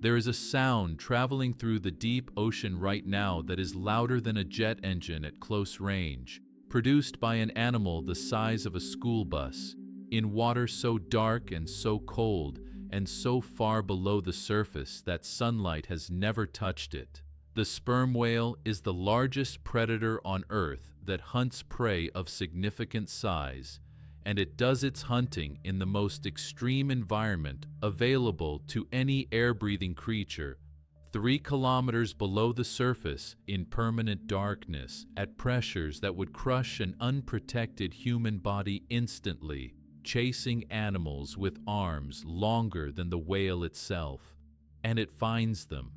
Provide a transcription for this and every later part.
There is a sound traveling through the deep ocean right now that is louder than a jet engine at close range, produced by an animal the size of a school bus, in water so dark and so cold and so far below the surface that sunlight has never touched it. The sperm whale is the largest predator on Earth that hunts prey of significant size, and it does its hunting in the most extreme environment available to any air-breathing creature, 3 kilometers below the surface in permanent darkness at pressures that would crush an unprotected human body instantly, chasing animals with arms longer than the whale itself. And it finds them,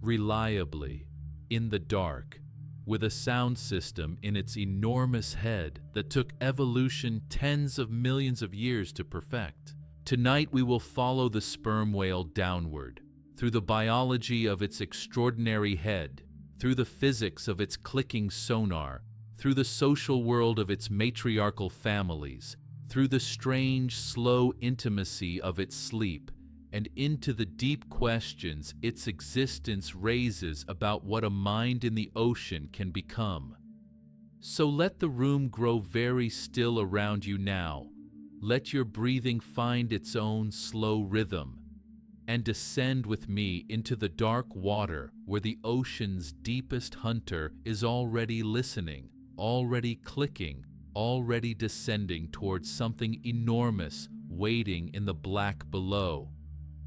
reliably, in the dark, with a sound system in its enormous head that took evolution tens of millions of years to perfect. Tonight we will follow the sperm whale downward, through the biology of its extraordinary head, through the physics of its clicking sonar, through the social world of its matriarchal families, through the strange, slow intimacy of its sleep, and into the deep questions its existence raises about what a mind in the ocean can become. So let the room grow very still around you now. Let your breathing find its own slow rhythm, and descend with me into the dark water where the ocean's deepest hunter is already listening, already clicking, already descending towards something enormous waiting in the black below.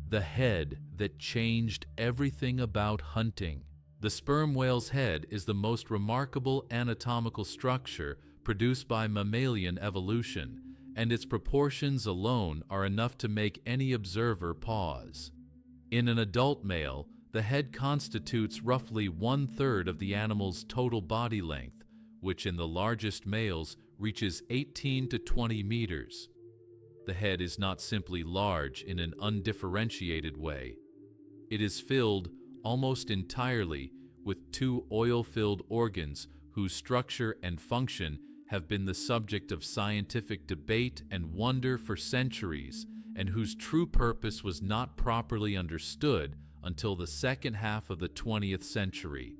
The head that changed everything about hunting. The sperm whale's head is the most remarkable anatomical structure produced by mammalian evolution, and its proportions alone are enough to make any observer pause. In an adult male, the head constitutes roughly 1/3 of the animal's total body length, which in the largest males reaches 18 to 20 meters. The head is not simply large in an undifferentiated way. It is filled almost entirely with 2 oil-filled organs whose structure and function have been the subject of scientific debate and wonder for centuries, and whose true purpose was not properly understood until the second half of the 20th century.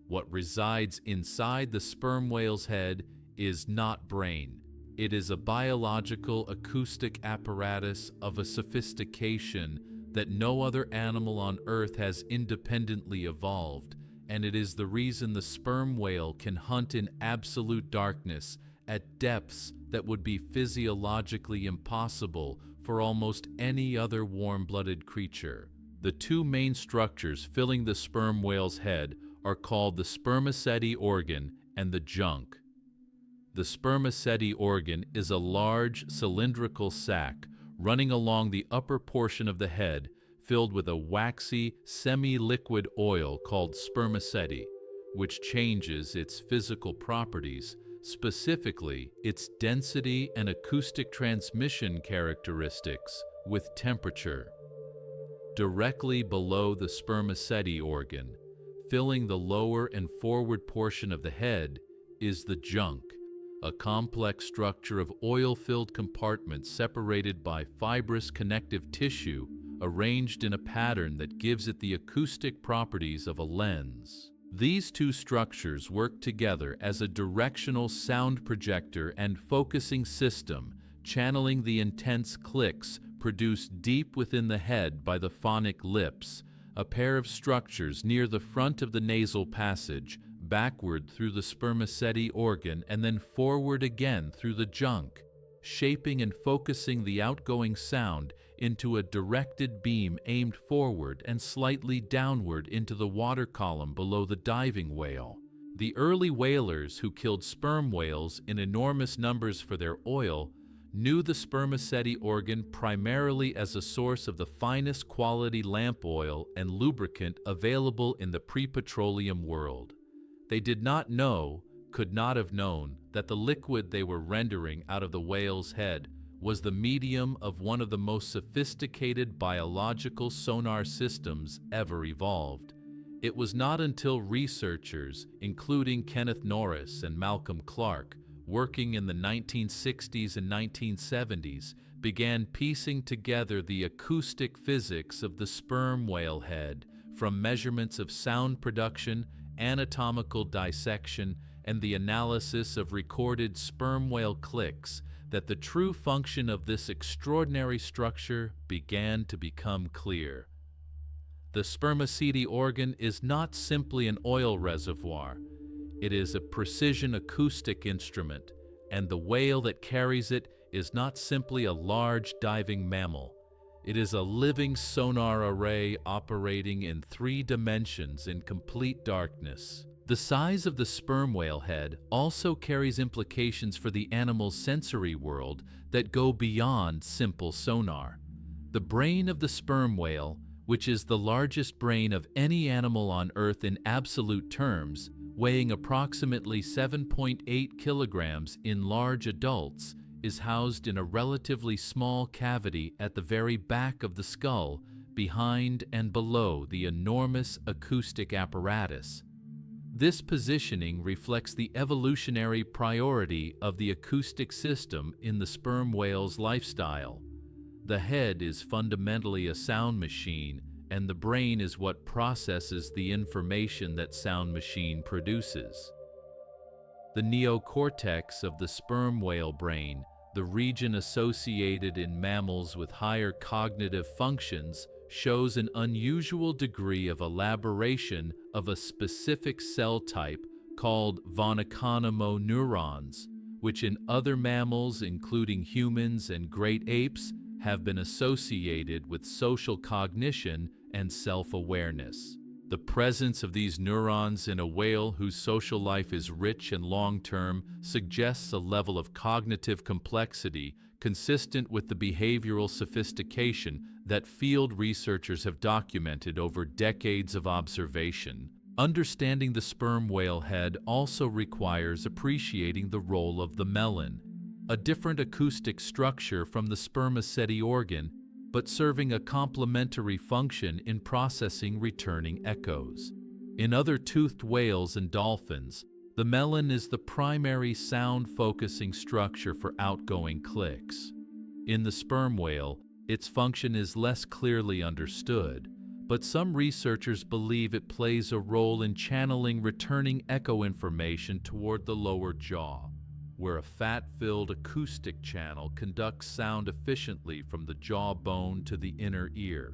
What resides inside the sperm whale's head is not brain. It is a biological acoustic apparatus of a sophistication that no other animal on Earth has independently evolved, and it is the reason the sperm whale can hunt in absolute darkness at depths that would be physiologically impossible for almost any other warm-blooded creature. The 2 main structures filling the sperm whale's head are called the spermaceti organ and the junk. The spermaceti organ is a large cylindrical sac running along the upper portion of the head, filled with a waxy, semi-liquid oil called spermaceti, which changes its physical properties, specifically its density and acoustic transmission characteristics, with temperature. Directly below the spermaceti organ, filling the lower and forward portion of the head, is the junk, a complex structure of oil-filled compartments separated by fibrous connective tissue arranged in a pattern that gives it the acoustic properties of a lens. These 2 structures work together as a directional sound projector and focusing system, channeling the intense clicks produced deep within the head by the phonic lips, a pair of structures near the front of the nasal passage, backward through the spermaceti organ and then forward again through the junk, shaping and focusing the outgoing sound into a directed beam aimed forward and slightly downward into the water column below the diving whale. The early whalers who killed sperm whales in enormous numbers for their oil knew the spermaceti organ primarily as a source of the finest quality lamp oil and lubricant available in the pre-petroleum world. They did not know, could not have known, that the liquid they were rendering out of the whale's head was the medium of one of the most sophisticated biological sonar systems ever evolved. It was not until researchers, including Kenneth Norris and Malcolm Clark, working in the 1960s and 1970s, began piecing together the acoustic physics of the sperm whale head from measurements of sound production, anatomical dissection, and the analysis of recorded sperm whale clicks that the true function of this extraordinary structure began to become clear. The spermaceti organ is not simply an oil reservoir. It is a precision acoustic instrument, and the whale that carries it is not simply a large diving mammal. It is a living sonar array operating in 3 dimensions in complete darkness. The size of the sperm whale head also carries implications for the animal's sensory world that go beyond simple sonar. The brain of the sperm whale, which is the largest brain of any animal on Earth in absolute terms, weighing approximately 7.8 kilograms in large adults, is housed in a relatively small cavity at the very back of the skull, behind and below the enormous acoustic apparatus. This positioning reflects the evolutionary priority of the acoustic system in the sperm whale's lifestyle. The head is fundamentally a sound machine, and the brain is what processes the information that sound machine produces. The neocortex of the sperm whale brain, the region associated in mammals with higher cognitive functions, shows an unusual degree of elaboration of a specific cell type called von Economo neurons, which in other mammals, including humans and great apes, have been associated with social cognition and self-awareness. The presence of these neurons in a whale whose social life is rich and long-term suggests a level of cognitive complexity consistent with the behavioral sophistication that field researchers have documented over decades of observation. Understanding the sperm whale head also requires appreciating the role of the melon, a different acoustic structure from the spermaceti organ, but serving a complementary function in processing returning echoes. In other toothed whales and dolphins, the melon is the primary sound-focusing structure for outgoing clicks. In the sperm whale, its function is less clearly understood, but some researchers believe it plays a role in channeling returning echo information toward the lower jaw, where a fat-filled acoustic channel conducts sound efficiently from the jawbone to the inner ear.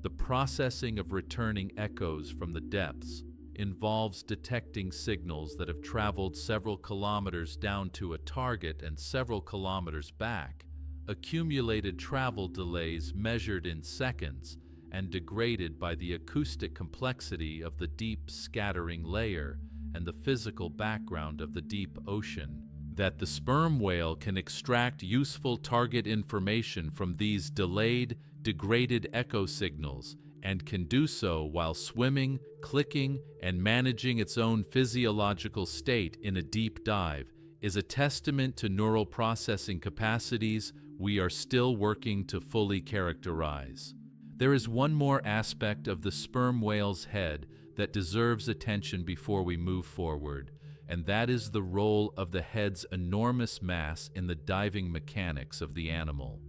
The processing of returning echoes from the depths involves detecting signals that have traveled several kilometers down to a target and several kilometers back, accumulated travel delays measured in seconds and degraded by the acoustic complexity of the deep scattering layer and the physical background of the deep ocean. That the sperm whale can extract useful target information from these delayed, degraded echo signals and can do so while swimming, clicking, and managing its own physiological state in a deep dive is a testament to neural processing capacities we are still working to fully characterize. There is one more aspect of the sperm whale's head that deserves attention before we move forward, and that is the role of the head's enormous mass in the diving mechanics of the animal.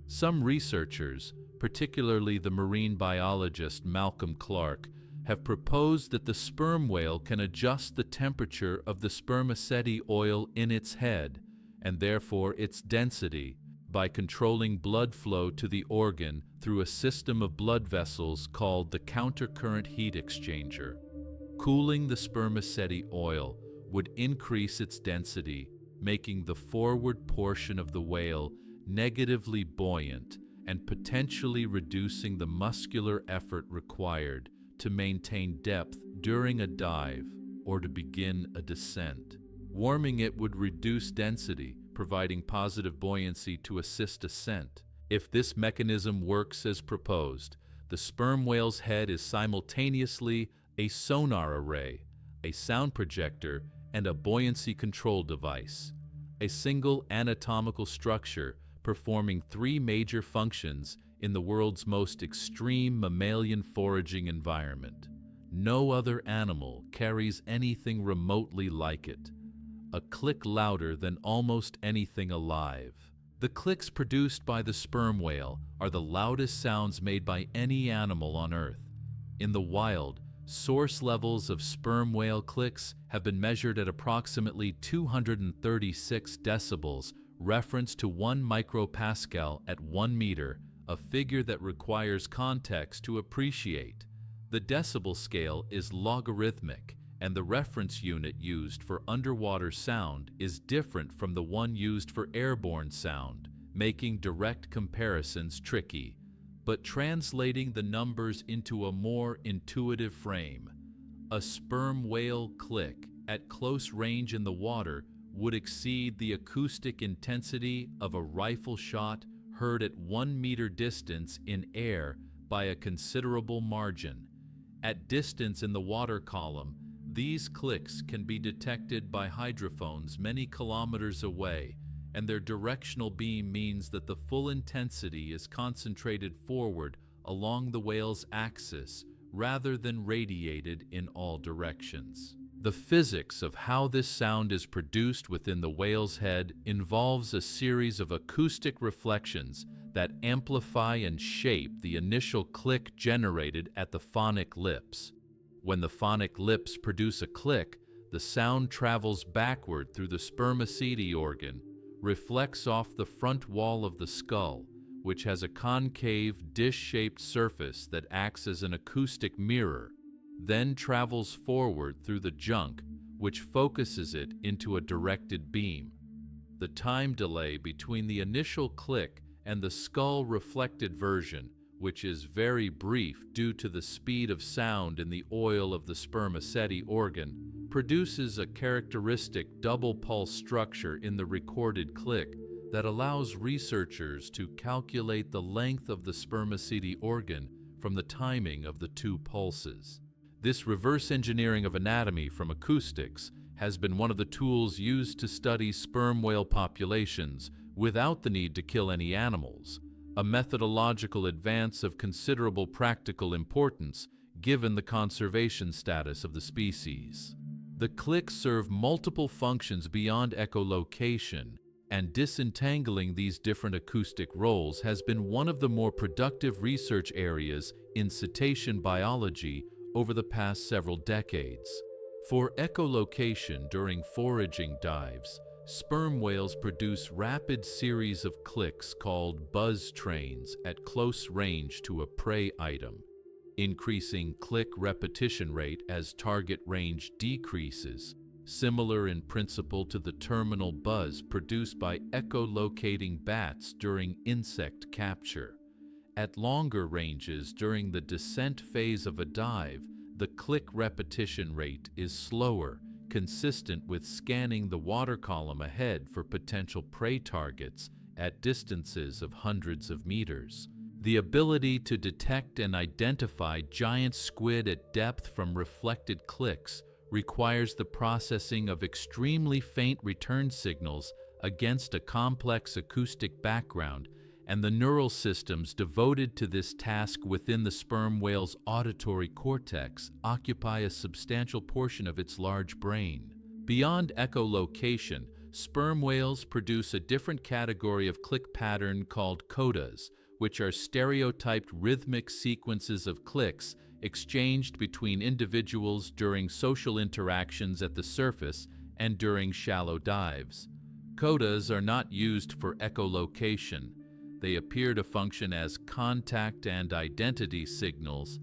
Some researchers, particularly the marine biologist Malcolm Clark, have proposed that the sperm whale can adjust the temperature of the spermaceti oil in its head, and therefore its density, by controlling blood flow to the organ through a system of blood vessels called the countercurrent heat exchanger. Cooling the spermaceti oil would increase its density, making the forward portion of the whale negatively buoyant and potentially reducing the muscular effort required to maintain depth during a dive or to begin a descent. Warming it would reduce density, providing positive buoyancy to assist ascent. If this mechanism works as proposed, the sperm whale's head is simultaneously a sonar array, a sound projector, and a buoyancy control device, a single anatomical structure performing 3 major functions in the world's most extreme mammalian foraging environment. No other animal carries anything remotely like it. A click louder than almost anything alive. The clicks produced by the sperm whale are the loudest sounds made by any animal on Earth. In the wild, source levels of sperm whale clicks have been measured at approximately 236 decibels, reference to 1 micropascal at 1 meter, a figure that requires context to appreciate. The decibel scale is logarithmic, and the reference unit used for underwater sound is different from the one used for airborne sound, making direct comparisons tricky. But translating the numbers into a more intuitive frame, a sperm whale click at close range in the water would exceed the acoustic intensity of a rifle shot heard at 1 meter distance in air by a considerable margin. At distance in the water column, these clicks can be detected by hydrophones many kilometers away, and their directional beam means that the full intensity is concentrated forward along the whale's axis rather than radiated in all directions. The physics of how this sound is produced within the whale's head involves a series of acoustic reflections that amplify and shape the initial click generated at the phonic lips. When the phonic lips produce a click, the sound travels backward through the spermaceti organ, reflects off the front wall of the skull, which has a concave, dish-shaped surface that acts as an acoustic mirror, then travels forward through the junk, which focuses it into a directed beam. The time delay between the initial click and the skull-reflected version, which is very brief due to the speed of sound in the oil of the spermaceti organ, produces a characteristic double pulse structure in the recorded click that allows researchers to calculate the length of the spermaceti organ from the timing of the 2 pulses. This reverse engineering of anatomy from acoustics has been one of the tools used to study sperm whale populations without the need to kill any animals, a methodological advance of considerable practical importance given the conservation status of the species. The clicks serve multiple functions beyond echolocation, and disentangling these different acoustic roles has been one of the more productive research areas in cetacean biology over the past several decades. For echolocation during foraging dives, sperm whales produce rapid series of clicks called buzz trains at close range to a prey item, increasing click repetition rate as target range decreases, similar in principle to the terminal buzz produced by echolocating bats during insect capture. At longer ranges during the descent phase of a dive, the click repetition rate is slower, consistent with scanning the water column ahead for potential prey targets at distances of hundreds of meters. The ability to detect and identify giant squid at depth from reflected clicks requires the processing of extremely faint return signals against a complex acoustic background, and the neural systems devoted to this task within the sperm whale's auditory cortex occupy a substantial portion of its large brain. Beyond echolocation, sperm whales produce a different category of click pattern called codas, which are stereotyped rhythmic sequences of clicks exchanged between individuals during social interactions at the surface and during shallow dives. Codas are not used for echolocation. They appear to function as contact and identity signals,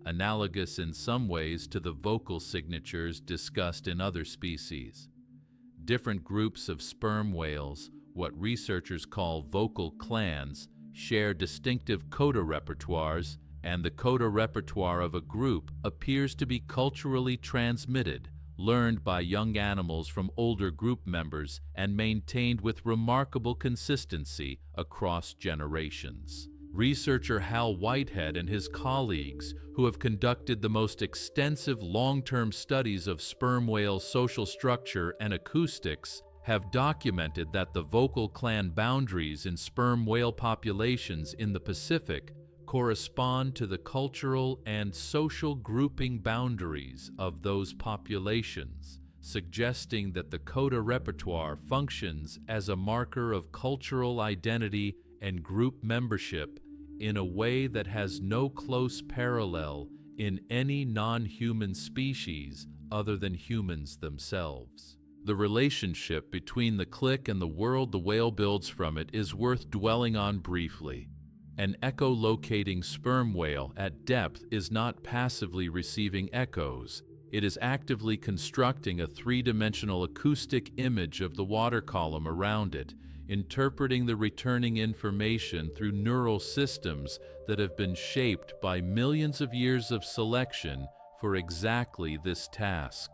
analogous in some ways to the vocal signatures discussed in other species. Different groups of sperm whales, what researchers call vocal clans, share distinctive coda repertoires, and the coda repertoire of a group appears to be culturally transmitted, learned by young animals from older group members, and maintained with remarkable consistency across generations. Researcher Hal Whitehead and his colleagues, who have conducted the most extensive long-term studies of sperm whale social structure and acoustics, have documented that the vocal clan boundaries in sperm whale populations in the Pacific correspond to the cultural and social grouping boundaries of those populations, suggesting that the coda repertoire functions as a marker of cultural identity and group membership in a way that has no close parallel in any non-human species other than humans themselves. The relationship between the click and the world the whale builds from it is worth dwelling on briefly. An echolocating sperm whale at depth is not passively receiving echoes. It is actively constructing a three-dimensional acoustic image of the water column around it, interpreting the returning information through neural systems that have been shaped by millions of years of selection for exactly this task.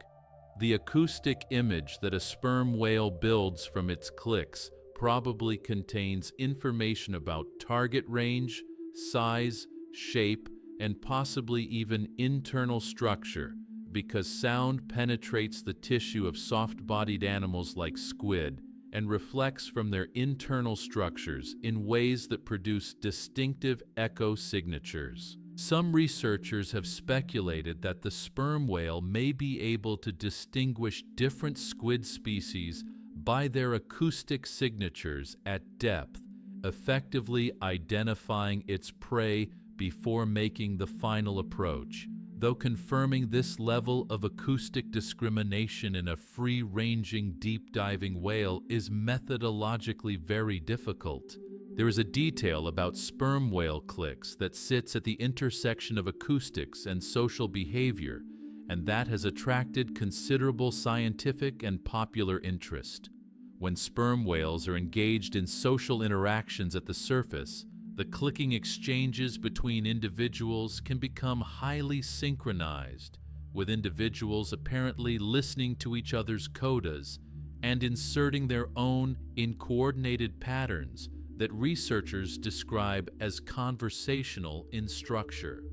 The acoustic image that a sperm whale builds from its clicks probably contains information about target range, size, shape, and possibly even internal structure, because sound penetrates the tissue of soft-bodied animals like squid and reflects from their internal structures in ways that produce distinctive echo signatures. Some researchers have speculated that the sperm whale may be able to distinguish different squid species by their acoustic signatures at depth, effectively identifying its prey before making the final approach. Though confirming this level of acoustic discrimination in a free-ranging, deep-diving whale is methodologically very difficult, there is a detail about sperm whale clicks that sits at the intersection of acoustics and social behavior, and that has attracted considerable scientific and popular interest. When sperm whales are engaged in social interactions at the surface, the clicking exchanges between individuals can become highly synchronized, with individuals apparently listening to each other's codas and inserting their own in coordinated patterns that researchers describe as conversational in structure.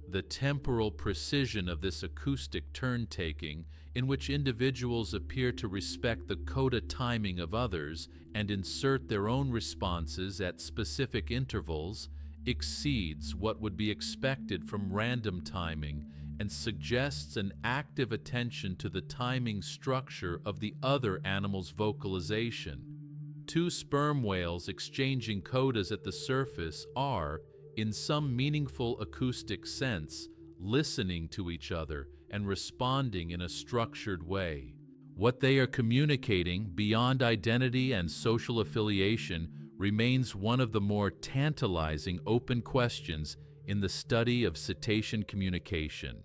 The temporal precision of this acoustic turn-taking, in which individuals appear to respect the coda timing of others and insert their own responses at specific intervals, exceeds what would be expected from random timing and suggests an active attention to the timing structure of the other animal's vocalization. Two sperm whales exchanging codas at the surface are, in some meaningful acoustic sense, listening to each other and responding in a structured way. What they are communicating beyond identity and social affiliation remains one of the more tantalizing open questions in the study of cetacean communication.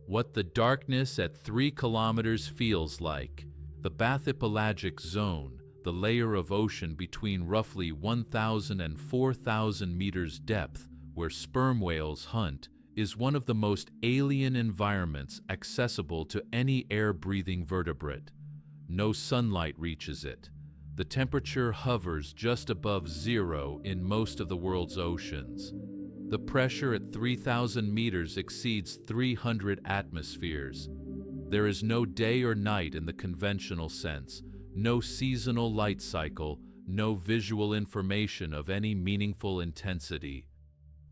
What the darkness at 3 kilometers feels like, the bathypelagic zone, the layer of ocean between roughly 1,000 and 4,000 meters depth where sperm whales hunt, is one of the most alien environments accessible to any air-breathing vertebrate. No sunlight reaches it. The temperature hovers just above zero in most of the world's oceans. The pressure at 3,000 meters exceeds 300 atmospheres. There is no day or night in the conventional sense, no seasonal light cycle, no visual information of any meaningful intensity.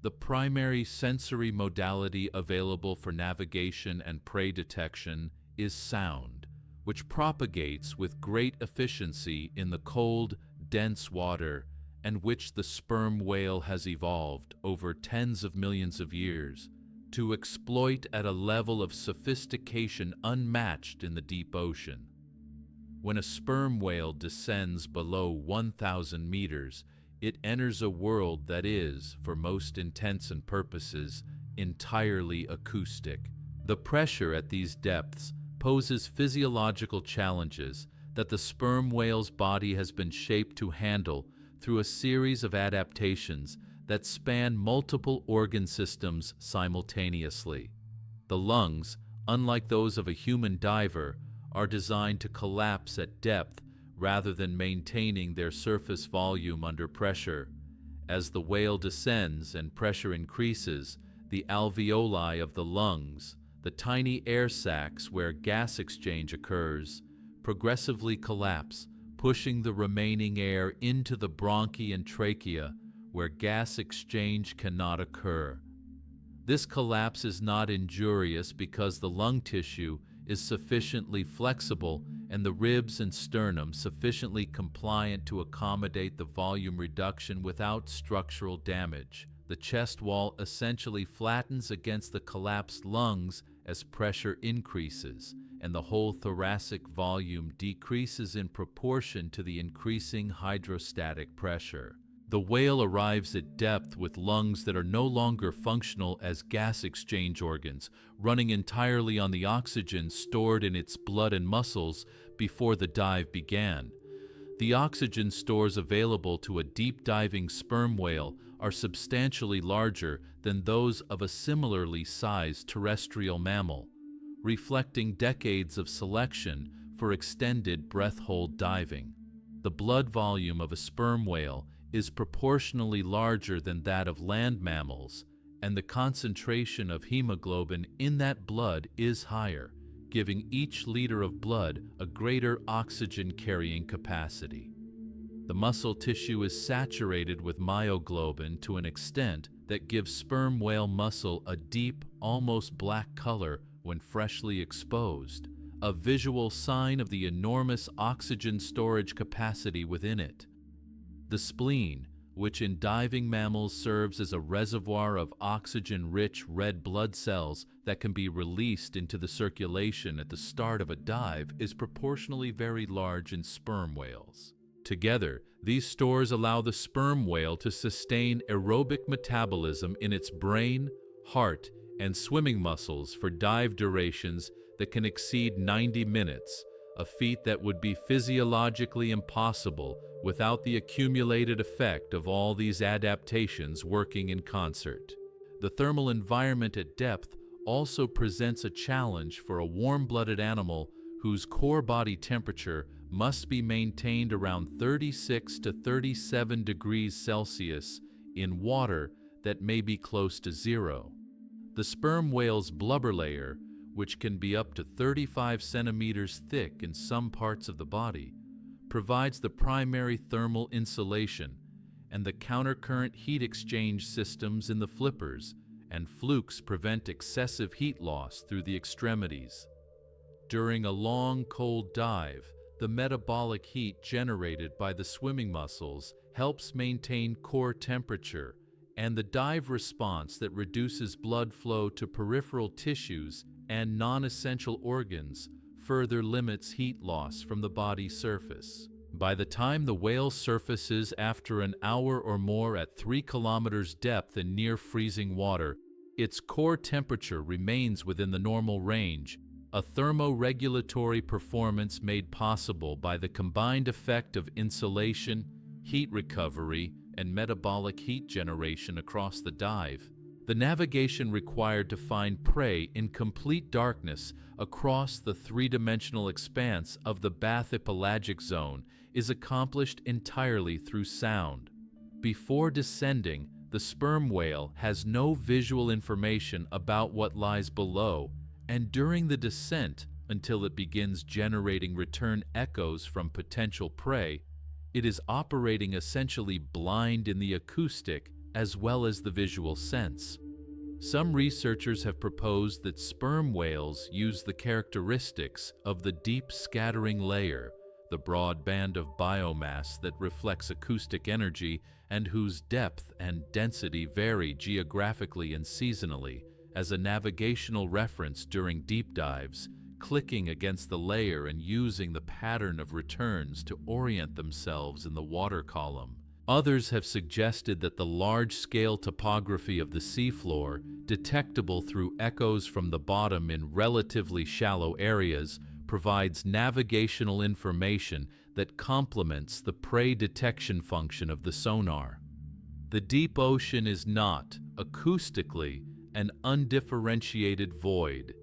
The primary sensory modality available for navigation and prey detection is sound, which propagates with great efficiency in the cold, dense water, and which the sperm whale has evolved over tens of millions of years to exploit at a level of sophistication unmatched in the deep ocean. When a sperm whale descends below 1,000 meters, it enters a world that is, for most intents and purposes, entirely acoustic. The pressure at these depths poses physiological challenges that the sperm whale's body has been shaped to handle through a series of adaptations that span multiple organ systems simultaneously. The lungs, unlike those of a human diver, are designed to collapse at depth rather than maintaining their surface volume under pressure. As the whale descends and pressure increases, the alveoli of the lungs, the tiny air sacs where gas exchange occurs, progressively collapse, pushing the remaining air into the bronchi and trachea, where gas exchange cannot occur. This collapse is not injurious because the lung tissue is sufficiently flexible and the ribs and sternum sufficiently compliant to accommodate the volume reduction without structural damage. The chest wall essentially flattens against the collapsed lungs as pressure increases, and the whole thoracic volume decreases in proportion to the increasing hydrostatic pressure. The whale arrives at depth with lungs that are no longer functional as gas exchange organs, running entirely on the oxygen stored in its blood and muscles before the dive began. The oxygen stores available to a deep-diving sperm whale are substantially larger than those of a similarly sized terrestrial mammal, reflecting decades of selection for extended breath-hold diving. The blood volume of a sperm whale is proportionally larger than that of land mammals, and the concentration of hemoglobin in that blood is higher, giving each liter of blood a greater oxygen-carrying capacity. The muscle tissue is saturated with myoglobin to an extent that gives sperm whale muscle a deep, almost black color when freshly exposed, a visual sign of the enormous oxygen storage capacity within it. The spleen, which in diving mammals serves as a reservoir of oxygen-rich red blood cells that can be released into the circulation at the start of a dive, is proportionally very large in sperm whales. Together, these stores allow the sperm whale to sustain aerobic metabolism in its brain, heart, and swimming muscles for dive durations that can exceed 90 minutes, a feat that would be physiologically impossible without the accumulated effect of all these adaptations working in concert. The thermal environment at depth also presents a challenge for a warm-blooded animal whose core body temperature must be maintained around 36 to 37 degrees Celsius in water that may be close to zero. The sperm whale's blubber layer, which can be up to 35 centimeters thick in some parts of the body, provides the primary thermal insulation, and the countercurrent heat exchange systems in the flippers and flukes prevent excessive heat loss through the extremities. During a long, cold dive, the metabolic heat generated by the swimming muscles helps maintain core temperature, and the dive response that reduces blood flow to peripheral tissues and non-essential organs further limits heat loss from the body surface. By the time the whale surfaces after an hour or more at 3 kilometers depth in near freezing water, its core temperature remains within the normal range, a thermoregulatory performance made possible by the combined effect of insulation, heat recovery, and metabolic heat generation across the dive. The navigation required to find prey in complete darkness across the three-dimensional expanse of the bathypelagic zone is accomplished entirely through sound. Before descending, the sperm whale has no visual information about what lies below, and during the descent, until it begins generating return echoes from potential prey, it is operating essentially blind in the acoustic as well as the visual sense. Some researchers have proposed that sperm whales use the characteristics of the deep scattering layer, the broad band of biomass that reflects acoustic energy and whose depth and density vary geographically and seasonally, as a navigational reference during deep dives, clicking against the layer and using the pattern of returns to orient themselves in the water column. Others have suggested that the large-scale topography of the seafloor, detectable through echoes from the bottom in relatively shallow areas, provides navigational information that complements the prey detection function of the sonar. The deep ocean is not, acoustically, an undifferentiated void.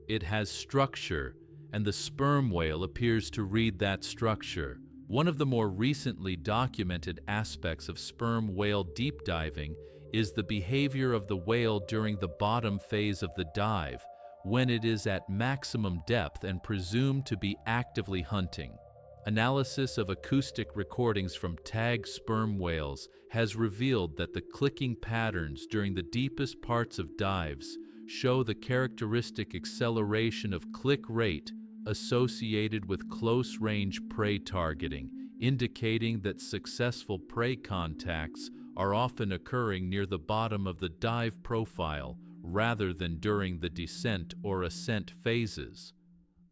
It has structure, and the sperm whale appears to read that structure. One of the more recently documented aspects of sperm whale deep diving is the behavior of the whale during the bottom phase of the dive, when it is at maximum depth and presumed to be actively hunting. Analysis of acoustic recordings from tagged sperm whales has revealed that the clicking patterns during the deepest parts of dives show the characteristic acceleration of click rate associated with close-range prey targeting, indicating that successful prey contacts are often occurring near the bottom of the dive profile rather than during the descent or ascent phases.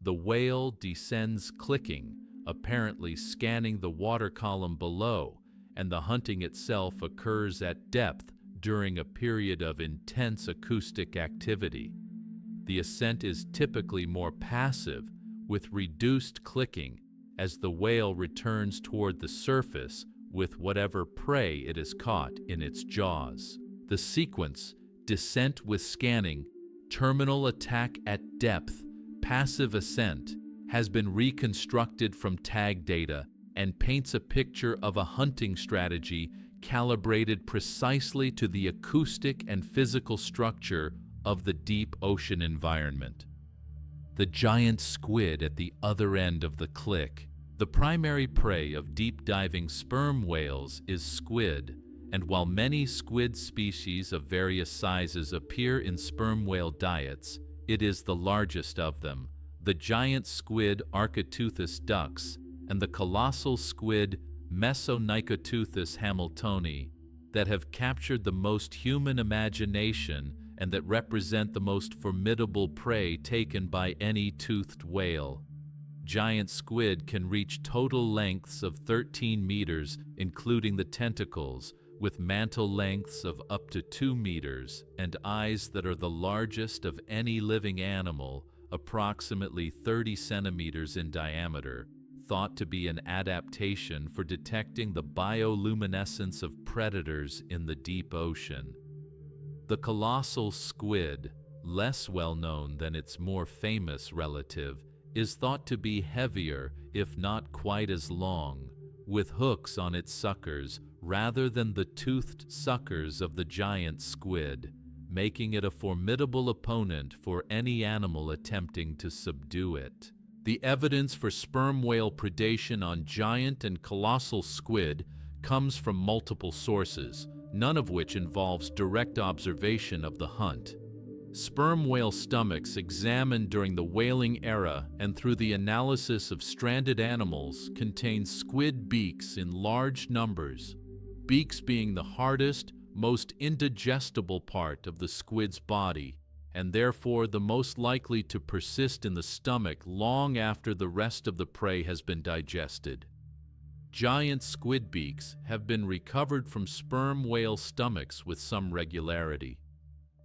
The whale descends clicking, apparently scanning the water column below, and the hunting itself occurs at depth during a period of intense acoustic activity. The ascent is typically more passive, with reduced clicking, as the whale returns toward the surface with whatever prey it has caught in its jaws. The sequence, descent with scanning, terminal attack at depth, passive ascent, has been reconstructed from tag data and paints a picture of a hunting strategy calibrated precisely to the acoustic and physical structure of the deep ocean environment. The giant squid at the other end of the click. The primary prey of deep-diving sperm whales is squid, and while many squid species of various sizes appear in sperm whale diets, it is the largest of them. The giant squid Architeuthis dux and the colossal squid Mesonychoteuthis hamiltoni that have captured the most human imagination and that represent the most formidable prey taken by any toothed whale. Giant squid can reach total lengths of 13 meters, including the tentacles, with mantle lengths of up to 2 meters and eyes that are the largest of any living animal, approximately 30 centimeters in diameter, thought to be an adaptation for detecting the bioluminescence of predators in the deep ocean. The colossal squid, less well known than its more famous relative, is thought to be heavier, if not quite as long, with hooks on its suckers rather than the toothed suckers of the giant squid, making it a formidable opponent for any animal attempting to subdue it. The evidence for sperm whale predation on giant and colossal squid comes from multiple sources, none of which involves direct observation of the hunt. Sperm whale stomachs examined during the whaling era and through the analysis of stranded animals contain squid beaks in large numbers, beaks being the hardest, most indigestible part of the squid's body, and therefore the most likely to persist in the stomach long after the rest of the prey has been digested. Giant squid beaks have been recovered from sperm whale stomachs with some regularity.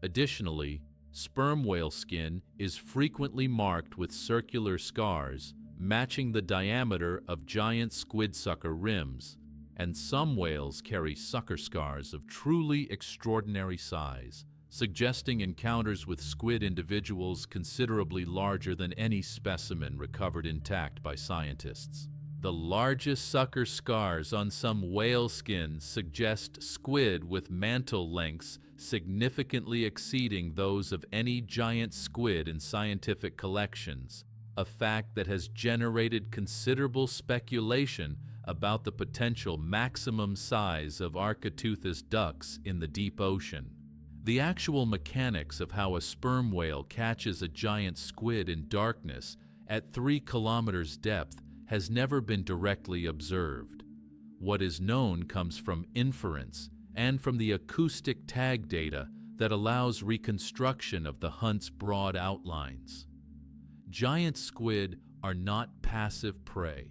Additionally, sperm whale skin is frequently marked with circular scars matching the diameter of giant squid sucker rims, and some whales carry sucker scars of truly extraordinary size, suggesting encounters with squid individuals considerably larger than any specimen recovered intact by scientists. The largest sucker scars on some whale skins suggest squid with mantle lengths significantly exceeding those of any giant squid in scientific collections, a fact that has generated considerable speculation about the potential maximum size of Architeuthis dux in the deep ocean. The actual mechanics of how a sperm whale catches a giant squid in darkness at 3 kilometers depth has never been directly observed. What is known comes from inference and from the acoustic tag data that allows reconstruction of the hunt's broad outlines. Giant squid are not passive prey.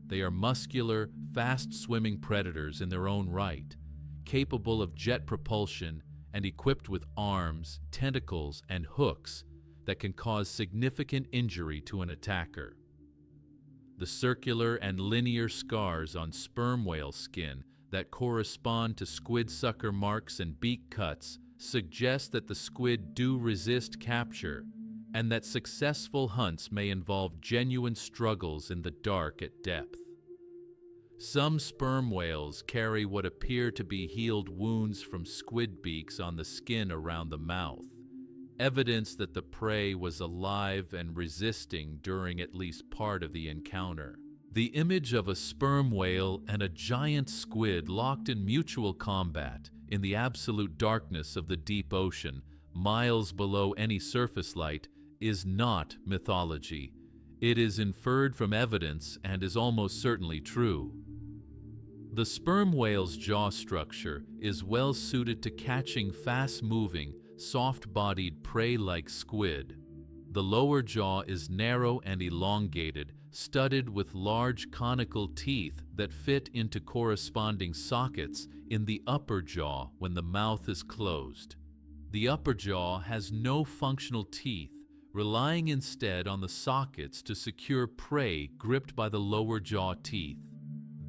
They are muscular, fast-swimming predators in their own right, capable of jet propulsion and equipped with arms, tentacles, and hooks that can cause significant injury to an attacker. The circular and linear scars on sperm whale skin that correspond to squid sucker marks and beak cuts suggest that the squid do resist capture and that successful hunts may involve genuine struggles in the dark at depth. Some sperm whales carry what appear to be healed wounds from squid beaks on the skin around the mouth, evidence that the prey was alive and resisting during at least part of the encounter. The image of a sperm whale and a giant squid locked in mutual combat in the absolute darkness of the deep ocean miles below any surface light, is not mythology. It is inferred from evidence and is almost certainly true. The sperm whale's jaw structure is well suited to catching fast-moving, soft-bodied prey like squid. The lower jaw is narrow and elongated, studded with large conical teeth that fit into corresponding sockets in the upper jaw when the mouth is closed. The upper jaw has no functional teeth, relying instead on the sockets to secure prey gripped by the lower jaw teeth.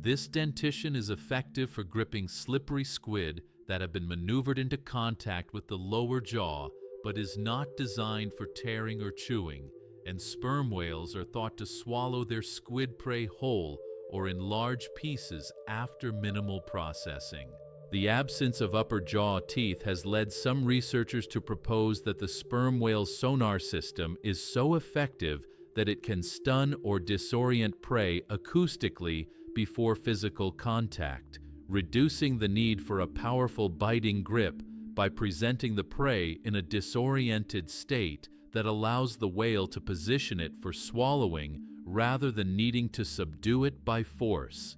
This dentition is effective for gripping slippery squid that have been maneuvered into contact with the lower jaw but is not designed for tearing or chewing, and sperm whales are thought to swallow their squid prey whole or in large pieces after minimal processing. The absence of upper jaw teeth has led some researchers to propose that the sperm whale's sonar system is so effective that it can stun or disorient prey acoustically before physical contact, reducing the need for a powerful biting grip by presenting the prey in a disoriented state that allows the whale to position it for swallowing rather than needing to subdue it by force.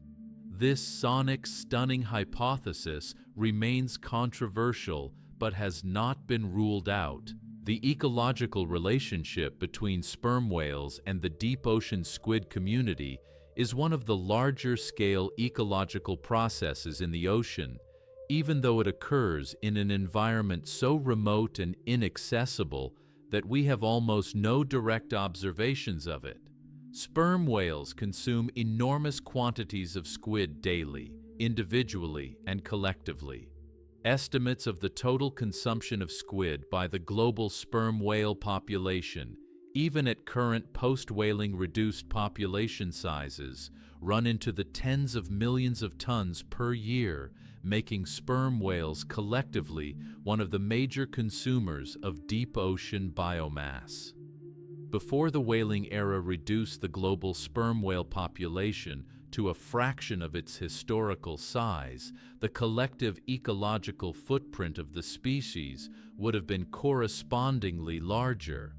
This sonic stunning hypothesis remains controversial but has not been ruled out. The ecological relationship between sperm whales and the deep ocean squid community is one of the larger-scale ecological processes in the ocean, even though it occurs in an environment so remote and inaccessible that we have almost no direct observations of it. Sperm whales consume enormous quantities of squid daily, individually and collectively. Estimates of the total consumption of squid by the global sperm whale population, even at current post-whaling reduced population sizes, run into the tens of millions of tons per year, making sperm whales collectively one of the major consumers of deep ocean biomass. Before the whaling era reduced the global sperm whale population to a fraction of its historical size, the collective ecological footprint of the species would have been correspondingly larger.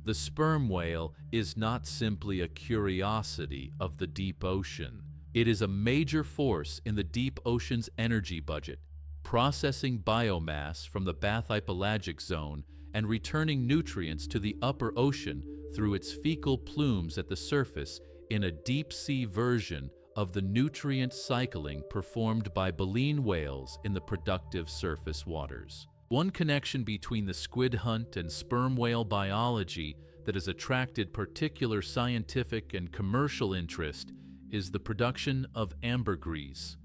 The sperm whale is not simply a curiosity of the deep ocean. It is a major force in the deep ocean's energy budget, processing biomass from the bathypelagic zone and returning nutrients to the upper ocean through its fecal plumes at the surface in a deep-sea version of the nutrient cycling performed by baleen whales in the productive surface waters. One connection between the squid hunt and sperm whale biology that has attracted particular scientific and commercial interest is the production of ambergris.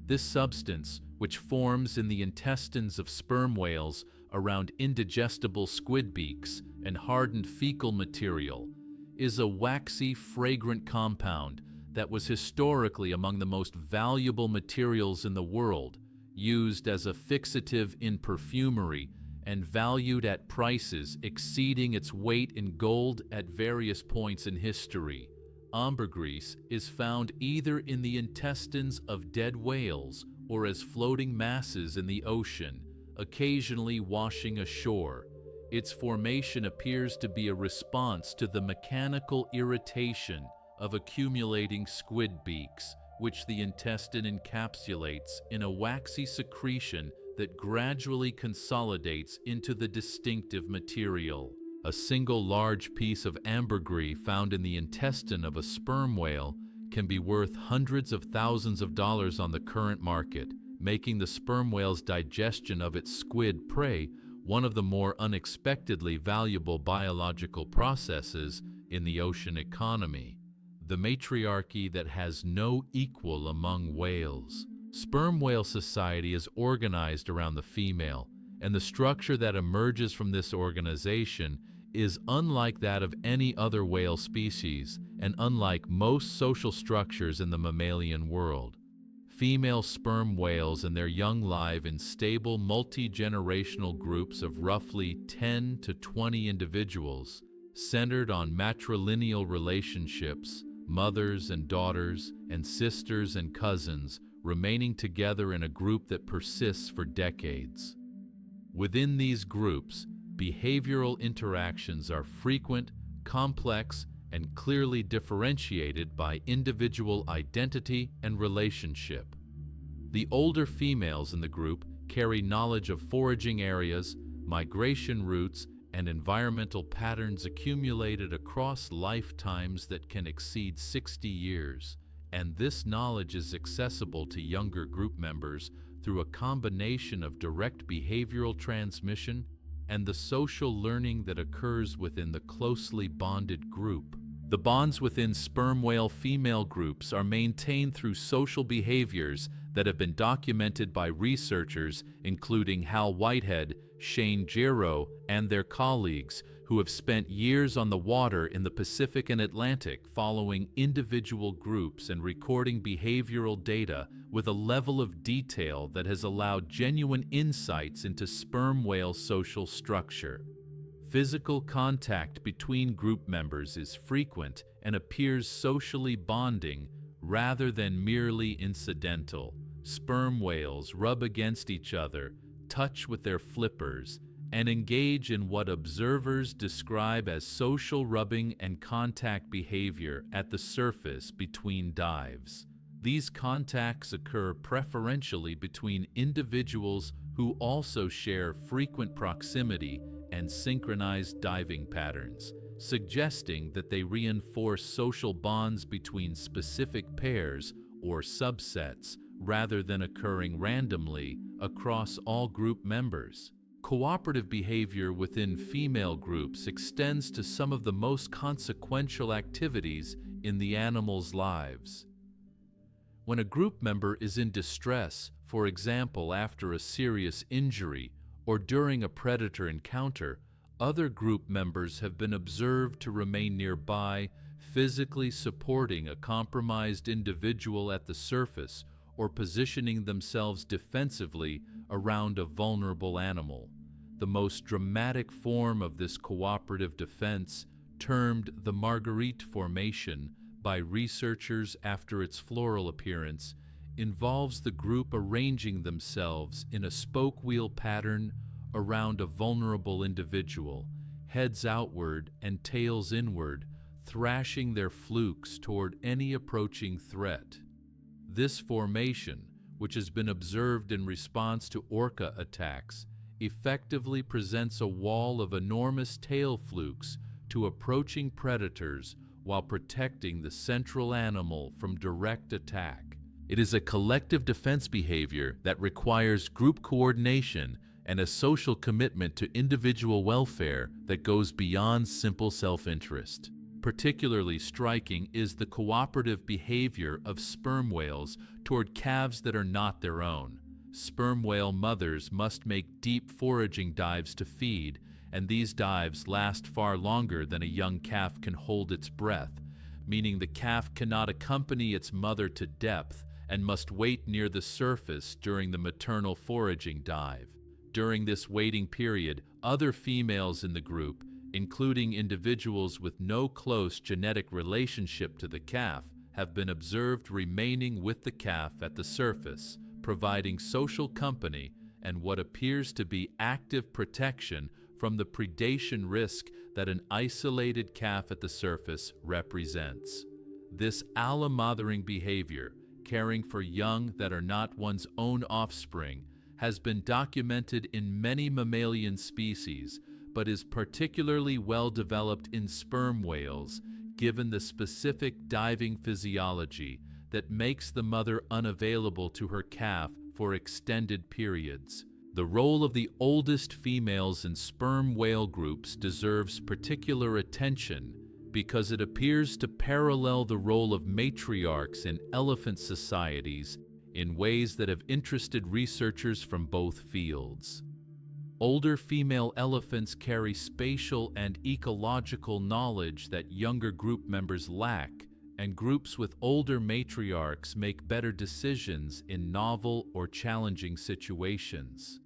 This substance, which forms in the intestines of sperm whales around indigestible squid beaks and hardened fecal material, is a waxy, fragrant compound that was historically among the most valuable materials in the world, used as a fixative in perfumery and valued at prices exceeding its weight in gold at various points in history. Ambergris is found either in the intestines of dead whales or as floating masses in the ocean, occasionally washing ashore. Its formation appears to be a response to the mechanical irritation of accumulating squid beaks, which the intestine encapsulates in a waxy secretion that gradually consolidates into the distinctive material. A single large piece of ambergris found in the intestine of a sperm whale can be worth hundreds of thousands of dollars on the current market, making the sperm whale's digestion of its squid prey one of the more unexpectedly valuable biological processes in the ocean economy. The matriarchy that has no equal among whales. Sperm whale society is organized around the female, and the structure that emerges from this organization is unlike that of any other whale species and unlike most social structures in the mammalian world. Female sperm whales and their young live in stable multi-generational groups of roughly 10 to 20 individuals, centered on matrilineal relationships, mothers and daughters, and sisters and cousins, remaining together in a group that persists for decades. Within these groups, behavioral interactions are frequent, complex, and clearly differentiated by individual identity and relationship. The older females in the group carry knowledge of foraging areas, migration routes, and environmental patterns accumulated across lifetimes that can exceed 60 years, and this knowledge is accessible to younger group members through a combination of direct behavioral transmission and the social learning that occurs within the closely bonded group. The bonds within sperm whale female groups are maintained through social behaviors that have been documented by researchers including Hal Whitehead, Shane Giro, and their colleagues who have spent years on the water in the Pacific and Atlantic following individual groups and recording behavioral data with a level of detail that has allowed genuine insights into sperm whale social structure. Physical contact between group members is frequent and appears socially bonding rather than merely incidental. Sperm whales rub against each other, touch with their flippers, and engage in what observers describe as social rubbing and contact behavior at the surface between dives. These contacts occur preferentially between individuals who also share frequent proximity and synchronized diving patterns, suggesting that they reinforce social bonds between specific pairs or subsets rather than occurring randomly across all group members. Cooperative behavior within female groups extends to some of the most consequential activities in the animal's lives. When a group member is in distress, for example after a serious injury or during a predator encounter, other group members have been observed to remain nearby, physically supporting a compromised individual at the surface or positioning themselves defensively around a vulnerable animal. The most dramatic form of this cooperative defense, termed the Marguerite Formation by researchers after its floral appearance, involves the group arranging themselves in a spoke wheel pattern around a vulnerable individual, heads outward and tails inward, thrashing their flukes toward any approaching threat. This formation, which has been observed in response to orca attacks, effectively presents a wall of enormous tail flukes to approaching predators while protecting the central animal from direct attack. It is a collective defense behavior that requires group coordination and a social commitment to individual welfare that goes beyond simple self-interest. Particularly striking is the cooperative behavior of sperm whales toward calves that are not their own. Sperm whale mothers must make deep foraging dives to feed, and these dives last far longer than a young calf can hold its breath, meaning the calf cannot accompany its mother to depth and must wait near the surface during the maternal foraging dive. During this waiting period, other females in the group, including individuals with no close genetic relationship to the calf, have been observed remaining with the calf at the surface, providing social company and what appears to be active protection from the predation risk that an isolated calf at the surface represents. This allomothering behavior, caring for young that are not one's own offspring, has been documented in many mammalian species, but is particularly well developed in sperm whales, given the specific diving physiology that makes the mother unavailable to her calf for extended periods. The role of the oldest females in sperm whale groups deserves particular attention because it appears to parallel the role of matriarchs in elephant societies in ways that have interested researchers from both fields. Older female elephants carry spatial and ecological knowledge that younger group members lack, and groups with older matriarchs make better decisions in novel or challenging situations.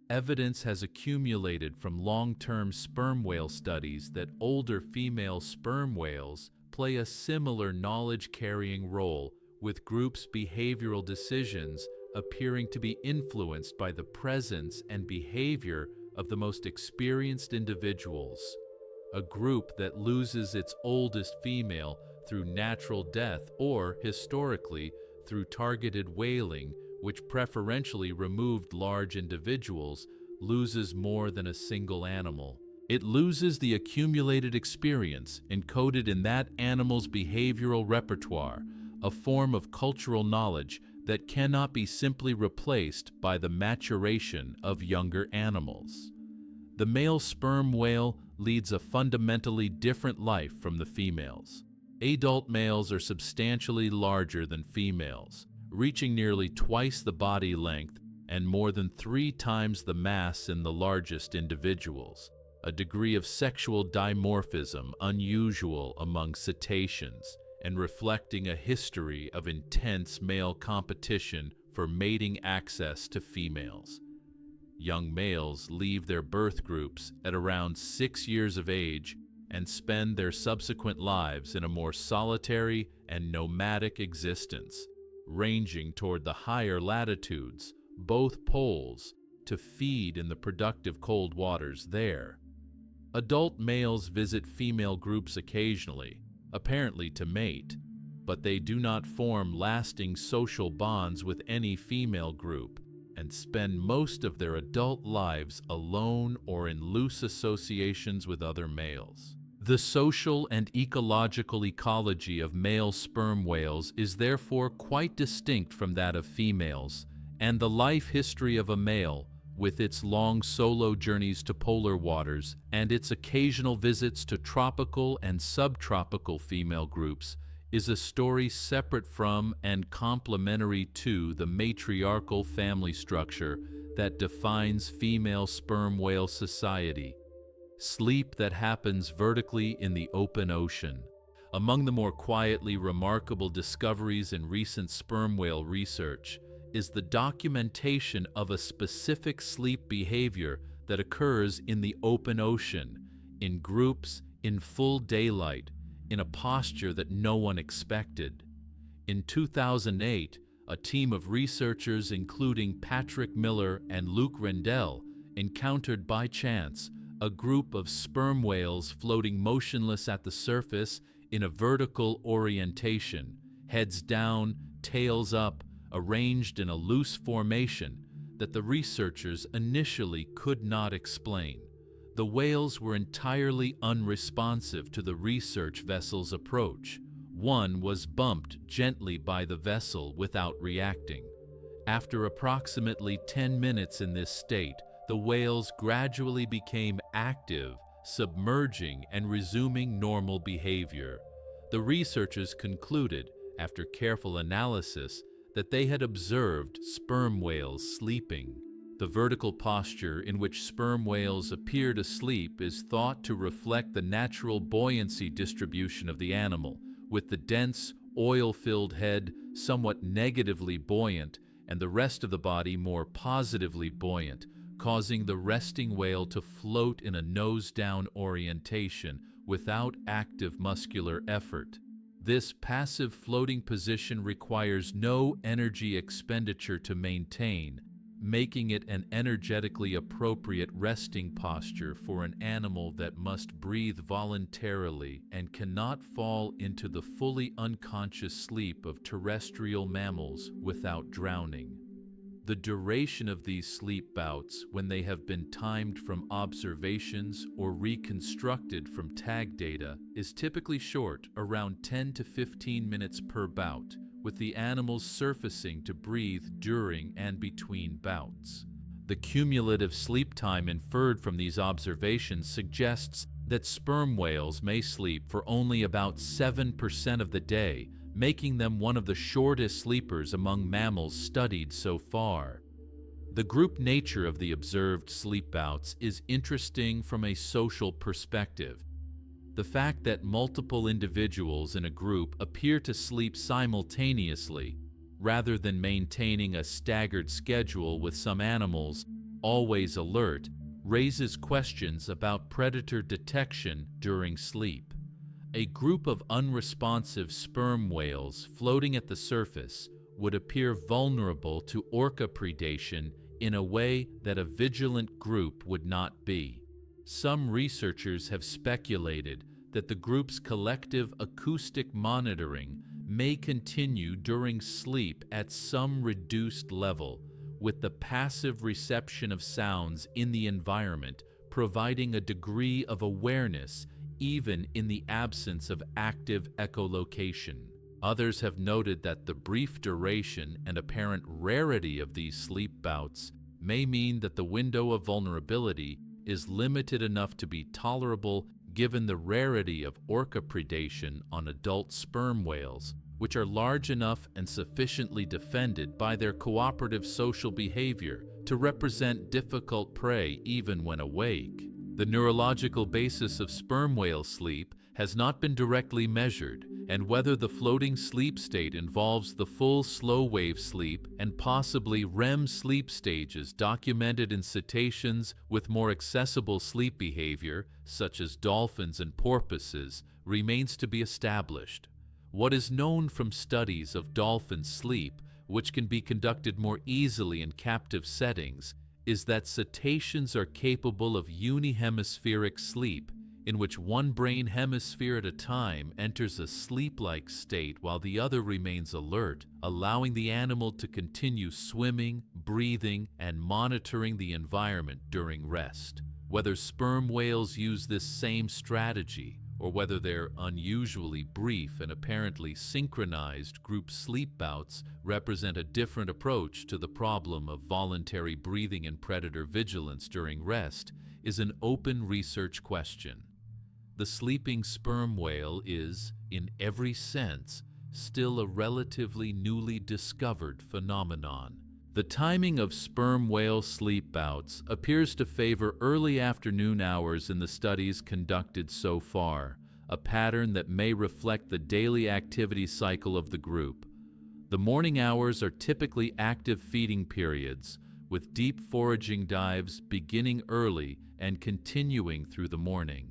Evidence has accumulated from long-term sperm whale studies that older female sperm whales play a similar knowledge-carrying role with groups' behavioral decisions appearing to be influenced by the presence and behavior of the most experienced individuals. A group that loses its oldest female through natural death or, historically, through targeted whaling, which preferentially removed large individuals, loses more than a single animal. It loses the accumulated experience encoded in that animal's behavioral repertoire, a form of cultural knowledge that cannot be simply replaced by the maturation of younger animals. The male sperm whale leads a fundamentally different life from the females. Adult males are substantially larger than females, reaching nearly twice the body length and more than 3 times the mass in the largest individuals, a degree of sexual dimorphism unusual among cetaceans and reflecting a history of intense male competition for mating access to females. Young males leave their birth groups at around 6 years of age and spend their subsequent lives in a more solitary and nomadic existence, ranging toward the higher latitudes, both poles, to feed in the productive cold waters there. Adult males visit female groups occasionally, apparently to mate, but they do not form lasting social bonds with any female group and spend most of their adult lives alone or in loose associations with other males. The social and ecological ecology of male sperm whales is therefore quite distinct from that of females, and the life history of a male, with its long solo journeys to polar waters and its occasional visits to tropical and subtropical female groups, is a story separate from and complementary to the matriarchal family structure that defines female sperm whale society. Sleep that happens vertically in the open ocean. Among the more quietly remarkable discoveries in recent sperm whale research is the documentation of a specific sleep behavior that occurs in the open ocean, in groups, in full daylight, in a posture that no one expected. In 2008, a team of researchers including Patrick Miller and Luke Rendell encountered by chance a group of sperm whales floating motionless at the surface in a vertical orientation, heads down, tails up, arranged in a loose formation that the researchers initially could not explain. The whales were entirely unresponsive to the research vessel's approach. One was bumped gently by the vessel without reacting. After approximately 10 minutes in this state, the whales gradually became active, submerging and resuming normal behavior. The researchers concluded, after careful analysis, that they had observed sperm whales sleeping. The vertical posture in which sperm whales appear to sleep is thought to reflect the natural buoyancy distribution of the animal, with the dense, oil-filled head somewhat negatively buoyant and the rest of the body more positively buoyant, causing the resting whale to float in a nose-down orientation without active muscular effort. This passive floating position requires no energy expenditure to maintain, making it an energetically appropriate resting posture for an animal that must breathe voluntarily and cannot fall into the fully unconscious sleep of terrestrial mammals without drowning. The duration of these sleep bouts, when they have been timed from observations or reconstructed from tag data, is typically short, around 10 to 15 minutes per bout, with the animals surfacing to breathe during and between bouts. The cumulative sleep time inferred from these observations suggests that sperm whales may sleep for only about 7% of the day, making them one of the shortest sleepers among mammals studied so far. The group nature of the observed sleep bouts is interesting from a social perspective. The fact that multiple individuals in a group appear to sleep simultaneously, rather than maintaining a staggered schedule with some animals always alert, raises questions about predator detection during sleep. A group of unresponsive sperm whales floating at the surface, would appear vulnerable to orca predation in a way that a vigilant group would not be. Some researchers have speculated that the group's collective acoustic monitoring may continue during sleep at some reduced level, with the passive reception of sounds in the environment providing a degree of awareness even in the absence of active echolocation. Others have noted that the brief duration and apparent rarity of these sleep bouts may mean that the window of vulnerability is limited enough to be tolerable given the rarity of orca predation on adult sperm whales, which are large enough and sufficiently defended by their cooperative social behavior to represent difficult prey even when awake. The neurological basis of sperm whale sleep has not been directly measured, and whether the floating sleep state involves the full slow-wave sleep and possibly REM sleep stages documented in cetaceans with more accessible sleep behavior, such as dolphins and porpoises, remains to be established. What is known from studies of dolphin sleep, which can be conducted more easily in captive settings, is that cetaceans are capable of unihemispheric sleep, in which one brain hemisphere at a time enters a sleep-like state while the other remains alert, allowing the animal to continue swimming, breathing, and monitoring the environment during rest. Whether sperm whales use this same strategy, or whether their unusually brief and apparently synchronized group sleep bouts represent a different approach to the problem of voluntary breathing and predator vigilance during rest, is an open research question. The sleeping sperm whale is, in every sense, still a relatively newly discovered phenomenon. The timing of sperm whale sleep bouts appears to favor early afternoon hours in the studies conducted so far, a pattern that may reflect the daily activity cycle of the group. The morning hours are typically active feeding periods, with deep foraging dives beginning early and continuing through the morning.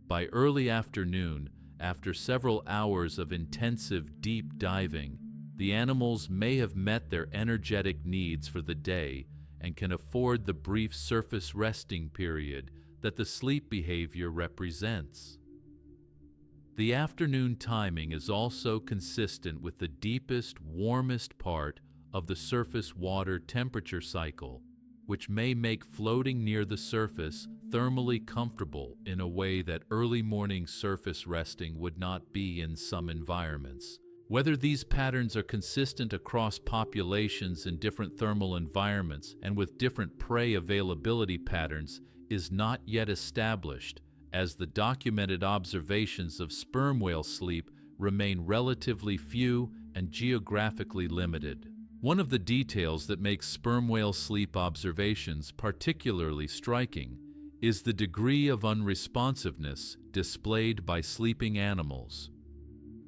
By early afternoon, after several hours of intensive deep diving, the animals may have met their energetic needs for the day and can afford the brief surface resting period that the sleep behavior represents. The afternoon timing is also consistent with the deepest, warmest part of the surface water temperature cycle, which may make floating near the surface thermally comfortable in a way that early morning surface resting would not be in some environments. Whether these patterns are consistent across populations in different thermal environments and with different prey availability patterns is not yet established, as the documented observations of sperm whale sleep remain relatively few and geographically limited. One of the details that makes sperm whale sleep observations particularly striking is the degree of unresponsiveness displayed by sleeping animals.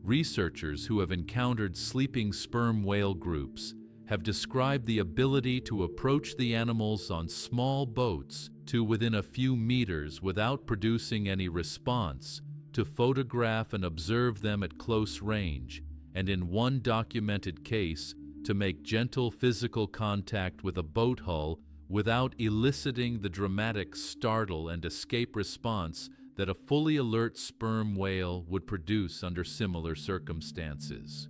Researchers who have encountered sleeping sperm whale groups have described the ability to approach the animals on small boats to within a few meters without producing any response, to photograph and observe them at close range, and in one documented case, to make gentle physical contact with a boat hull without eliciting the dramatic startle and escape response that a fully alert sperm whale would produce under similar circumstances.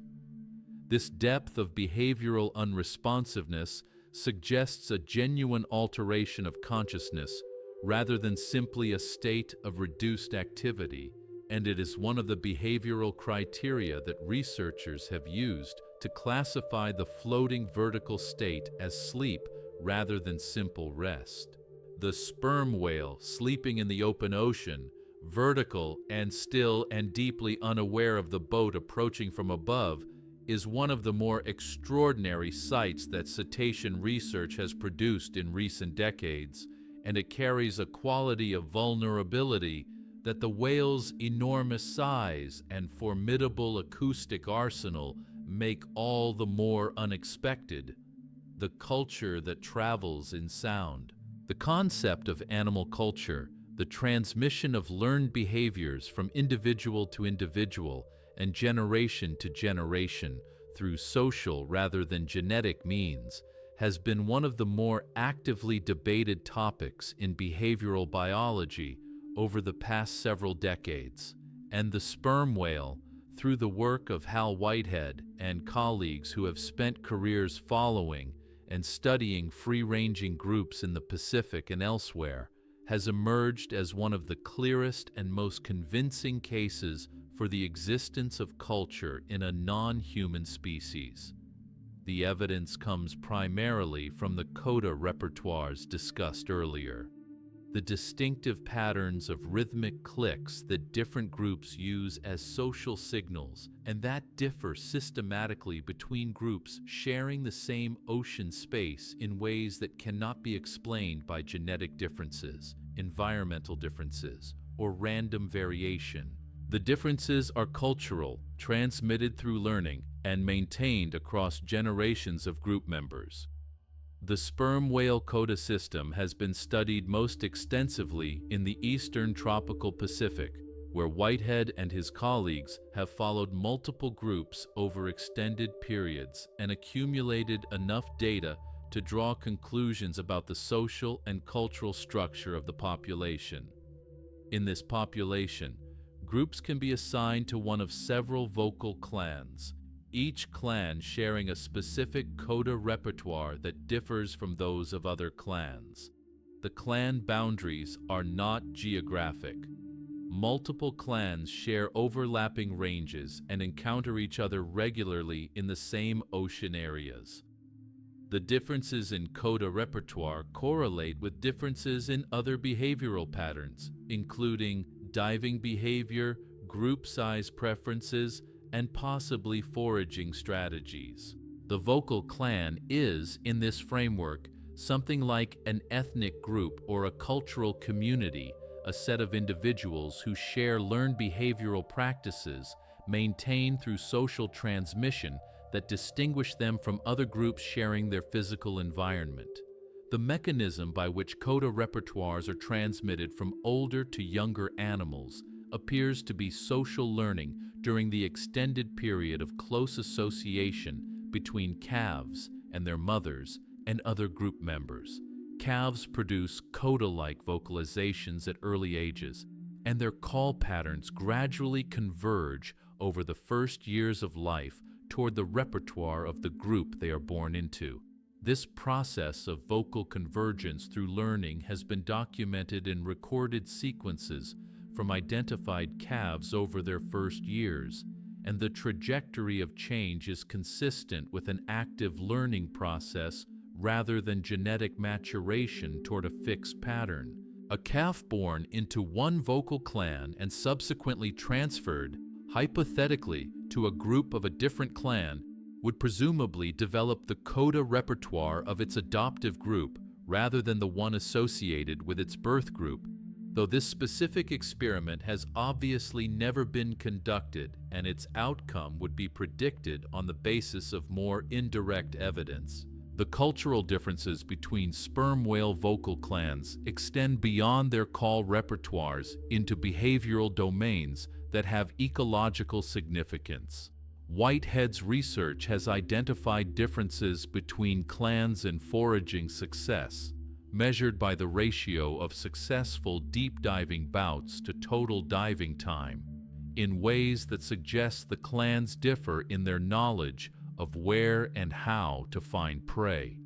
This depth of behavioral unresponsiveness suggests a genuine alteration of consciousness rather than simply a state of reduced activity, and it is one of the behavioral criteria that researchers have used to classify the floating vertical state as sleep rather than simple rest. The sperm whale sleeping in the open ocean, vertical and still and deeply unaware of the boat approaching from above, is one of the more extraordinary sights that cetacean research has produced in recent decades, and it carries a quality of vulnerability that the whale's enormous size and formidable acoustic arsenal make all the more unexpected. The culture that travels in sound. The concept of animal culture, the transmission of learned behaviors from individual to individual and generation to generation through social rather than genetic means has been one of the more actively debated topics in behavioral biology over the past several decades. And the sperm whale, through the work of Hal Whitehead and colleagues who have spent careers following and studying free-ranging groups in the Pacific and elsewhere, has emerged as one of the clearest and most convincing cases for the existence of culture in a non-human species. The evidence comes primarily from the coda repertoires discussed earlier. The distinctive patterns of rhythmic clicks that different groups use as social signals, and that differ systematically between groups sharing the same ocean space in ways that cannot be explained by genetic differences, environmental differences, or random variation. The differences are cultural, transmitted through learning, and maintained across generations of group members. The sperm whale coda system has been studied most extensively in the eastern tropical Pacific, where Whitehead and his colleagues have followed multiple groups over extended periods and accumulated enough data to draw conclusions about the social and cultural structure of the population. In this population, groups can be assigned to one of several vocal clans, each clan sharing a specific coda repertoire that differs from those of other clans. The clan boundaries are not geographic. Multiple clans share overlapping ranges and encounter each other regularly in the same ocean areas. The differences in coda repertoire correlate with differences in other behavioral patterns, including diving behavior, group size preferences, and possibly foraging strategies. The vocal clan is, in this framework, something like an ethnic group or a cultural community, a set of individuals who share learned behavioral practices maintained through social transmission that distinguish them from other groups sharing their physical environment. The mechanism by which coda repertoires are transmitted from older to younger animals appears to be social learning during the extended period of close association between calves and their mothers and other group members. Calves produce coda-like vocalizations at early ages, and their call patterns gradually converge over the first years of life toward the repertoire of the group they are born into. This process of vocal convergence through learning has been documented in recorded sequences from identified calves over their first years, and the trajectory of change is consistent with an active learning process rather than genetic maturation toward a fixed pattern. A calf born into one vocal clan and subsequently transferred, hypothetically, to a group of a different clan would presumably develop the coda repertoire of its adoptive group rather than the one associated with its birth group, though this specific experiment has obviously never been conducted and its outcome would be predicted on the basis of more indirect evidence. The cultural differences between sperm whale vocal clans extend beyond their call repertoires into behavioral domains that have ecological significance. Whitehead's research has identified differences between clans in foraging success, measured by the ratio of successful deep diving bouts to total diving time, in ways that suggest the clans differ in their knowledge of where and how to find prey.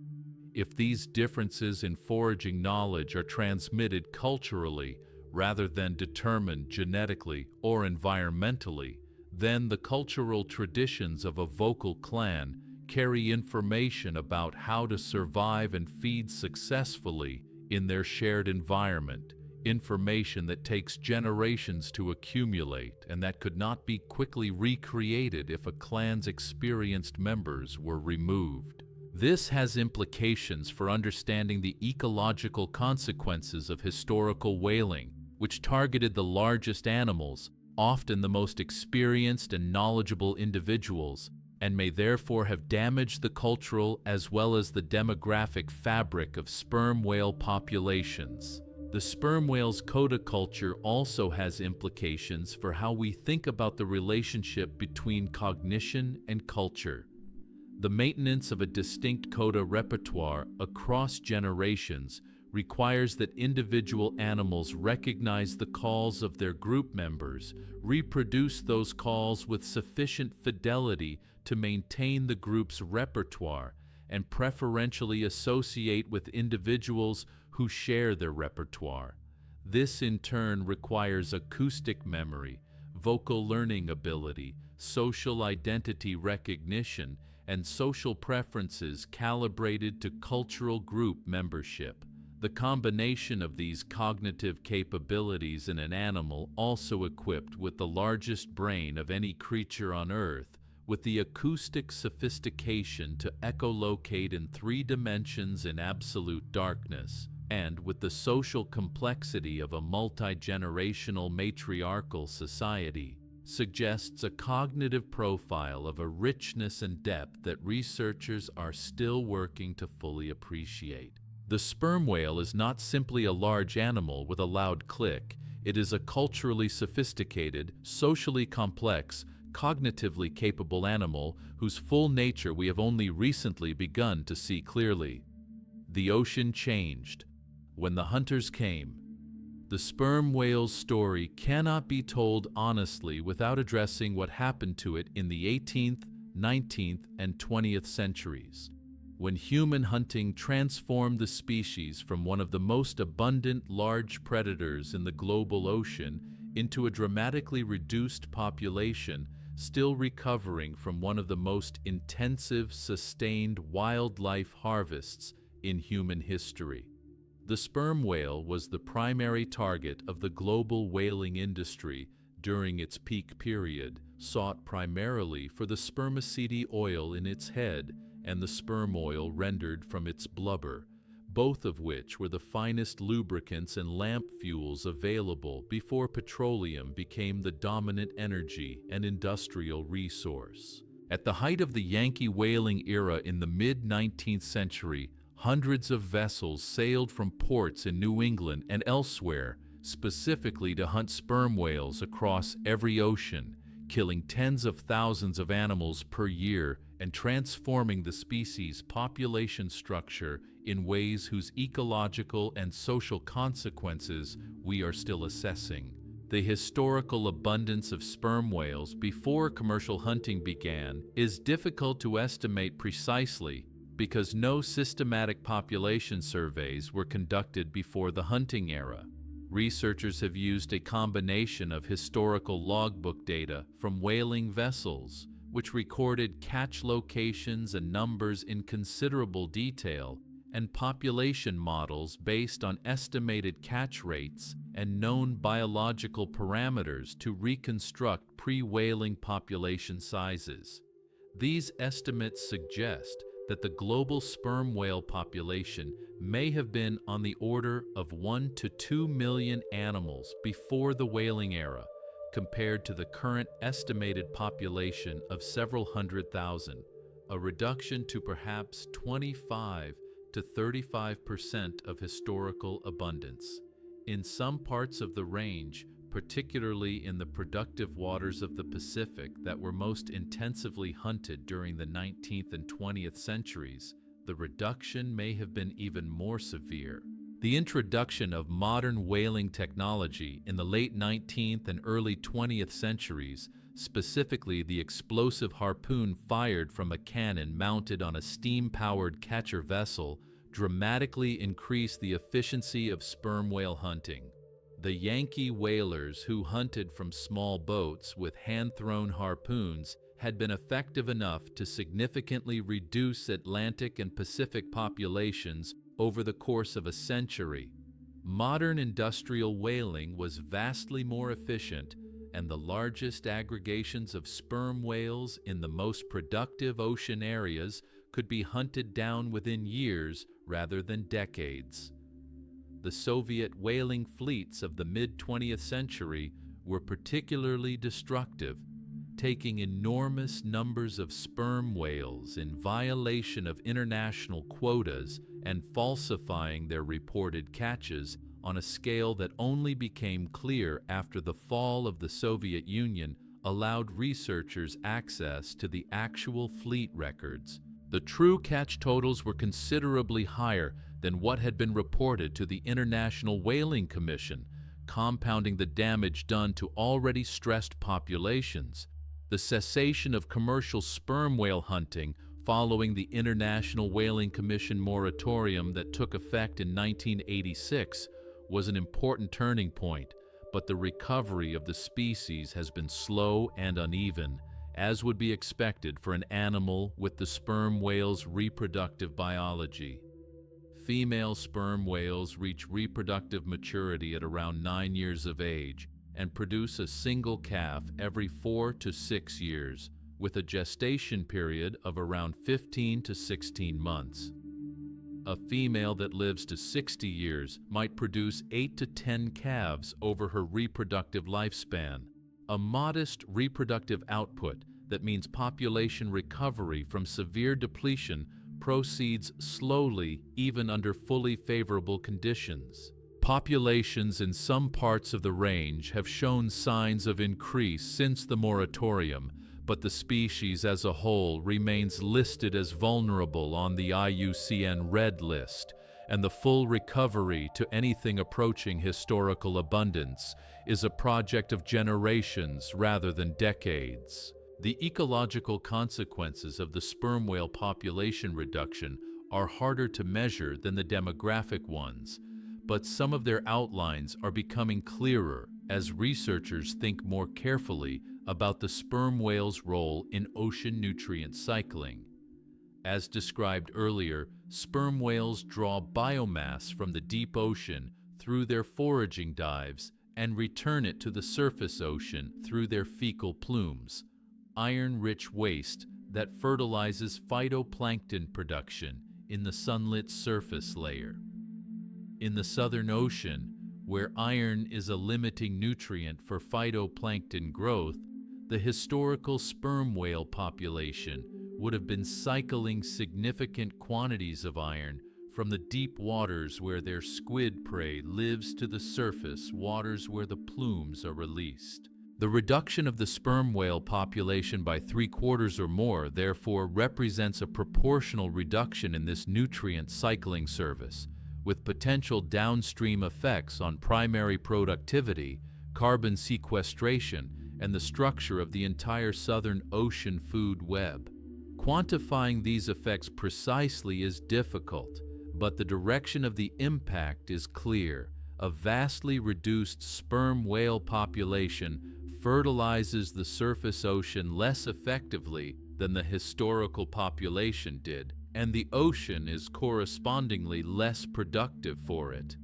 If these differences in foraging knowledge are transmitted culturally rather than determined genetically or environmentally, then the cultural traditions of a vocal clan carry information about how to survive and feed successfully in their shared environment, information that takes generations to accumulate and that could not be quickly recreated if a clan's experienced members were removed. This has implications for understanding the ecological consequences of historical whaling, which targeted the largest animals, often the most experienced and knowledgeable individuals, and may therefore have damaged the cultural as well as the demographic fabric of sperm whale populations. The sperm whale's coda culture also has implications for how we think about the relationship between cognition and culture. The maintenance of a distinct coda repertoire across generations requires that individual animals recognize the calls of their group members, reproduce those calls with sufficient fidelity to maintain the group's repertoire, and preferentially associate with individuals who share their repertoire. This in turn requires acoustic memory, vocal learning ability, social identity recognition, and social preferences calibrated to cultural group membership. The combination of these cognitive capabilities in an animal also equipped with the largest brain of any creature on Earth, with the acoustic sophistication to echolocate in 3 dimensions in absolute darkness, and with the social complexity of a multi-generational matriarchal society, suggests a cognitive profile of a richness and depth that researchers are still working to fully appreciate. The sperm whale is not simply a large animal with a loud click. It is a culturally sophisticated, socially complex, cognitively capable animal whose full nature we have only recently begun to see clearly. The ocean changed when the hunters came. The sperm whale's story cannot be told honestly without addressing what happened to it in the 18th, 19th, and 20th centuries, when human hunting transformed the species from one of the most abundant large predators in the global ocean into a dramatically reduced population, still recovering from one of the most intensive, sustained wildlife harvests in human history. The sperm whale was the primary target of the global whaling industry during its peak period, sought primarily for the spermaceti oil in its head and the sperm oil rendered from its blubber, both of which were the finest lubricants and lamp fuels available before petroleum became the dominant energy and industrial resource. At the height of the Yankee whaling era in the mid-19th century, hundreds of vessels sailed from ports in New England and elsewhere, specifically to hunt sperm whales across every ocean, killing tens of thousands of animals per year and transforming the species' population structure in ways whose ecological and social consequences we are still assessing. The historical abundance of sperm whales before commercial hunting began is difficult to estimate precisely because no systematic population surveys were conducted before the hunting era. Researchers have used a combination of historical logbook data from whaling vessels, which recorded catch locations and numbers in considerable detail, and population models based on estimated catch rates and known biological parameters to reconstruct pre-whaling population sizes. These estimates suggest that the global sperm whale population may have been on the order of 1 to 2 million animals before the whaling era, compared to the current estimated population of several hundred thousand, a reduction to perhaps 25 to 35% of historical abundance. In some parts of the range, particularly in the productive waters of the Pacific that were most intensively hunted during the 19th and 20th centuries, the reduction may have been even more severe. The introduction of modern whaling technology in the late 19th and early 20th centuries, specifically the explosive harpoon fired from a cannon mounted on a steam-powered catcher vessel, dramatically increased the efficiency of sperm whale hunting. The Yankee whalers who hunted from small boats with hand-thrown harpoons had been effective enough to significantly reduce Atlantic and Pacific populations over the course of a century. Modern industrial whaling was vastly more efficient, and the largest aggregations of sperm whales in the most productive ocean areas could be hunted down within years rather than decades. The Soviet whaling fleets of the mid-20th century were particularly destructive, taking enormous numbers of sperm whales in violation of international quotas and falsifying their reported catches on a scale that only became clear after the fall of the Soviet Union allowed researchers access to the actual fleet records. The true catch totals were considerably higher than what had been reported to the International Whaling Commission, compounding the damage done to already stressed populations. The cessation of commercial sperm whale hunting following the International Whaling Commission moratorium that took effect in 1986 was an important turning point, but the recovery of the species has been slow and uneven, as would be expected for an animal with the sperm whale's reproductive biology. Female sperm whales reach reproductive maturity at around 9 years of age and produce a single calf every 4 to 6 years, with a gestation period of around 15 to 16 months. A female that lives to 60 years might produce 8 to 10 calves over her reproductive lifespan. A modest reproductive output that means population recovery from severe depletion proceeds slowly even under fully favorable conditions. Populations in some parts of the range have shown signs of increase since the moratorium, but the species as a whole remains listed as vulnerable on the IUCN Red List, and the full recovery to anything approaching historical abundance is a project of generations rather than decades. The ecological consequences of the sperm whale population reduction are harder to measure than the demographic ones, but some of their outlines are becoming clearer as researchers think more carefully about the sperm whale's role in ocean nutrient cycling. As described earlier, sperm whales draw biomass from the deep ocean through their foraging dives and return it to the surface ocean through their fecal plumes, iron-rich waste that fertilizes phytoplankton production in the sunlit surface layer. In the Southern Ocean, where iron is a limiting nutrient for phytoplankton growth, the historical sperm whale population would have been cycling significant quantities of iron from the deep waters where their squid prey lives to the surface waters where the plumes are released. The reduction of the sperm whale population by 3/4 or more therefore represents a proportional reduction in this nutrient cycling service, with potential downstream effects on primary productivity, carbon sequestration, and the structure of the entire Southern Ocean food web. Quantifying these effects precisely is difficult, but the direction of the impact is clear. A vastly reduced sperm whale population fertilizes the surface ocean less effectively than the historical population did, and the ocean is correspondingly less productive for it.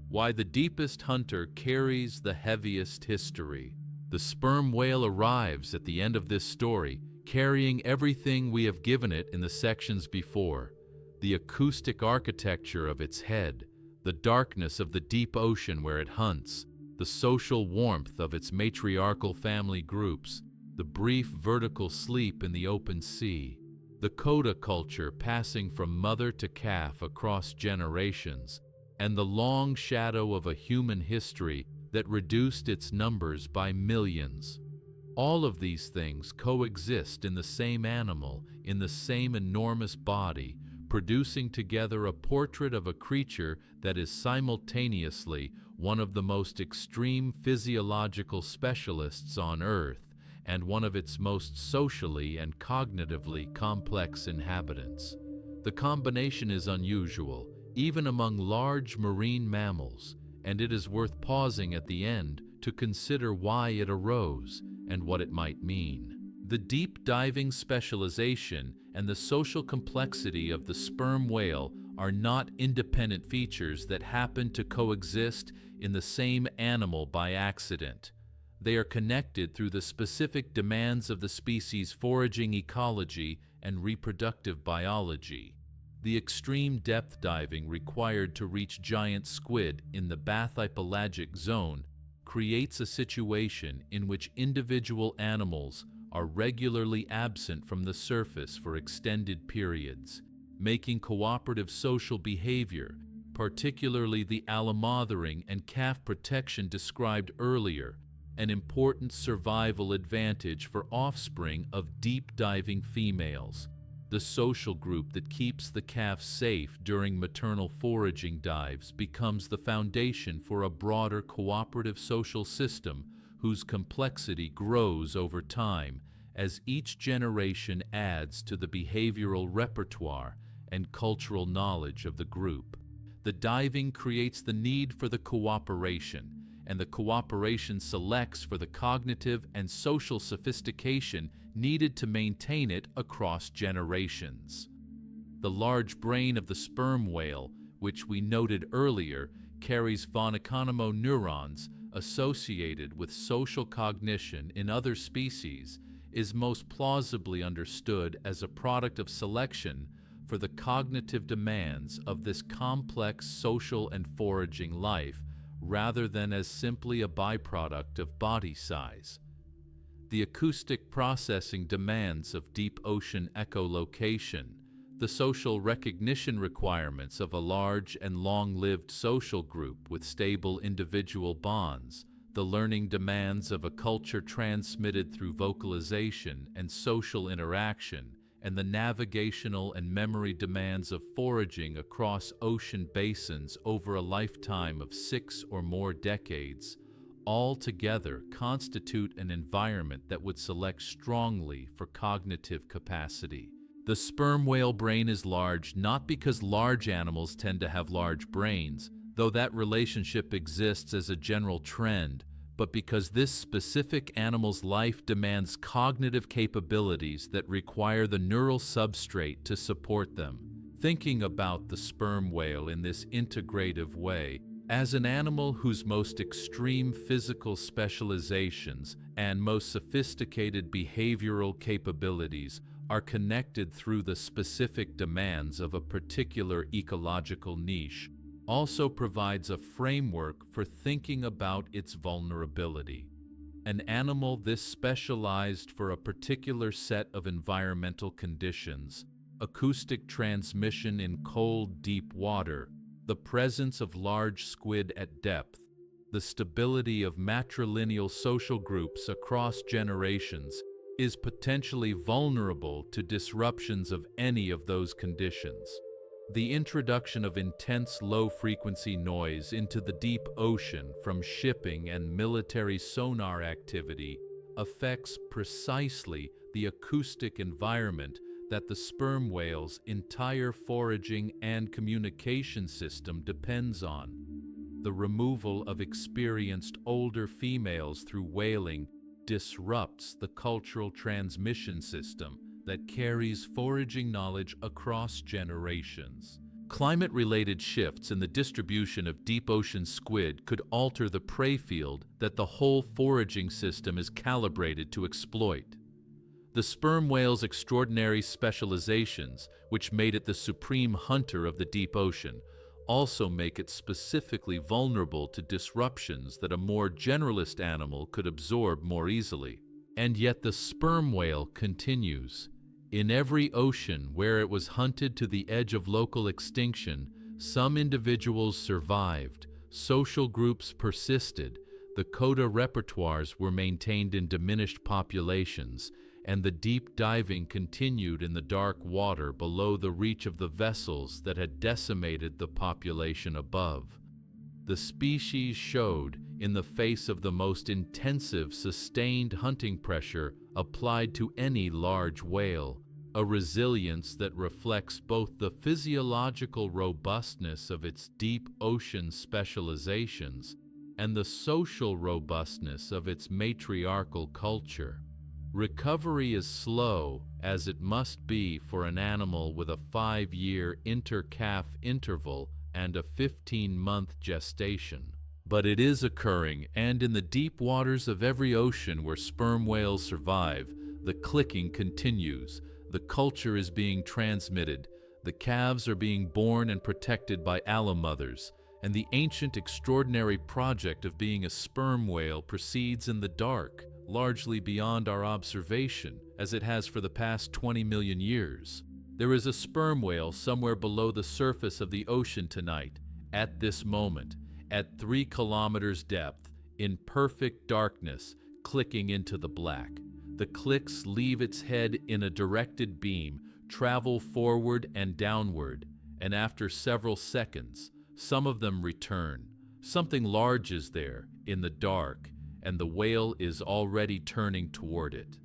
Why the deepest hunter carries the heaviest history. The sperm whale arrives at the end of this story, carrying everything we have given it in the sections before: the acoustic architecture of its head, the darkness of the deep ocean where it hunts, the social warmth of its matriarchal family groups, the brief vertical sleep in the open sea, the coda culture passing from mother to calf across generations, and the long shadow of a human history that reduced its numbers by millions. All of these things coexist in the same animal, in the same enormous body, producing together a portrait of a creature that is simultaneously one of the most extreme physiological specialists on Earth and one of its most socially and cognitively complex inhabitants. The combination is unusual, even among large marine mammals, and it is worth pausing at the end to consider why it arose and what it might mean. The deep diving specialization and the social complexity of the sperm whale are not independent features that happen to coexist in the same animal by accident. They are connected through the specific demands of the species' foraging ecology and reproductive biology. The extreme depth diving required to reach giant squid in the bathypelagic zone creates a situation in which individual animals are regularly absent from the surface for extended periods, making cooperative social behavior, particularly the allomothering and calf protection described earlier, an important survival advantage for offspring of deep-diving females. The The social group that keeps the calf safe during maternal foraging dives becomes the foundation for a broader cooperative social system whose complexity grows over time as each generation adds to the behavioral repertoire and cultural knowledge of the group. The diving creates the need for the cooperation, and the cooperation selects for the cognitive and social sophistication needed to maintain it across generations. The large brain of the sperm whale, which we noted earlier, carries von Economo neurons associated with social cognition in other species, is most plausibly understood as a product of selection for the cognitive demands of this complex social and foraging life, rather than as simply a byproduct of body size. The acoustic processing demands of deep ocean echolocation, the social recognition requirements of a large and long-lived social group with stable individual bonds, the learning demands of a culture transmitted through vocalization and social interaction, and the navigational and memory demands of foraging across ocean basins over a lifetime of 6 or more decades, all together constitute an environment that would select strongly for cognitive capacity. The sperm whale brain is large not because large animals tend to have large brains, though that relationship exists as a general trend, but because this specific animal's life demands cognitive capabilities that require the neural substrate to support them. Thinking about the sperm whale in this integrative way, as an animal whose most extreme physical specializations and most sophisticated behavioral capabilities are connected through the specific demands of a particular ecological niche, also provides a framework for thinking about its vulnerability. An animal this specialized for a particular set of environmental conditions, acoustic transmission in cold, deep water, the presence of large squid at depth, the stability of matrilineal social groups across generations, is potentially vulnerable to disruptions of any of those conditions. The introduction of intense low-frequency noise into the deep ocean from shipping and military sonar activity affects precisely the acoustic environment that the sperm whale's entire foraging and communication system depends on. The removal of experienced older females through whaling disrupts the cultural transmission system that carries foraging knowledge across generations. Climate-related shifts in the distribution of deep ocean squid could alter the prey field that the whole foraging system is calibrated to exploit. The sperm whale's extraordinary specializations, which made it the supreme hunter of the deep ocean, also make it specifically vulnerable to disruptions that a more generalist animal could absorb more easily. And yet the sperm whale continues. In every ocean where it was hunted to the edge of local extinction, some individuals survived, social groups persisted, the coda repertoires were maintained in diminished populations, and the deep diving continued in the dark water below the reach of the vessels that had decimated the population above. The species showed, in the face of the most intensive, sustained hunting pressure applied to any large whale, a resilience that reflects both the physiological robustness of its deep ocean specializations and the social robustness of its matriarchal culture. Recovery is slow, as it must be for an animal with a 5-year inter-calf interval and a 15-month gestation. But it is occurring, and in the deep waters of every ocean where sperm whales survive, the clicking continues, the culture is being transmitted, the calves are being born and protected by allomothers, and the ancient extraordinary project of being a sperm whale proceeds in the dark, largely beyond our observation, as it has for the past 20 million years. There is a sperm whale somewhere below the surface of the ocean tonight, at this moment, at 3 kilometers depth, in perfect darkness, clicking into the black. The clicks leave its head in a directed beam, travel forward and downward, and after several seconds, some of them return. Something large is there, in the dark, and the whale is already turning toward it.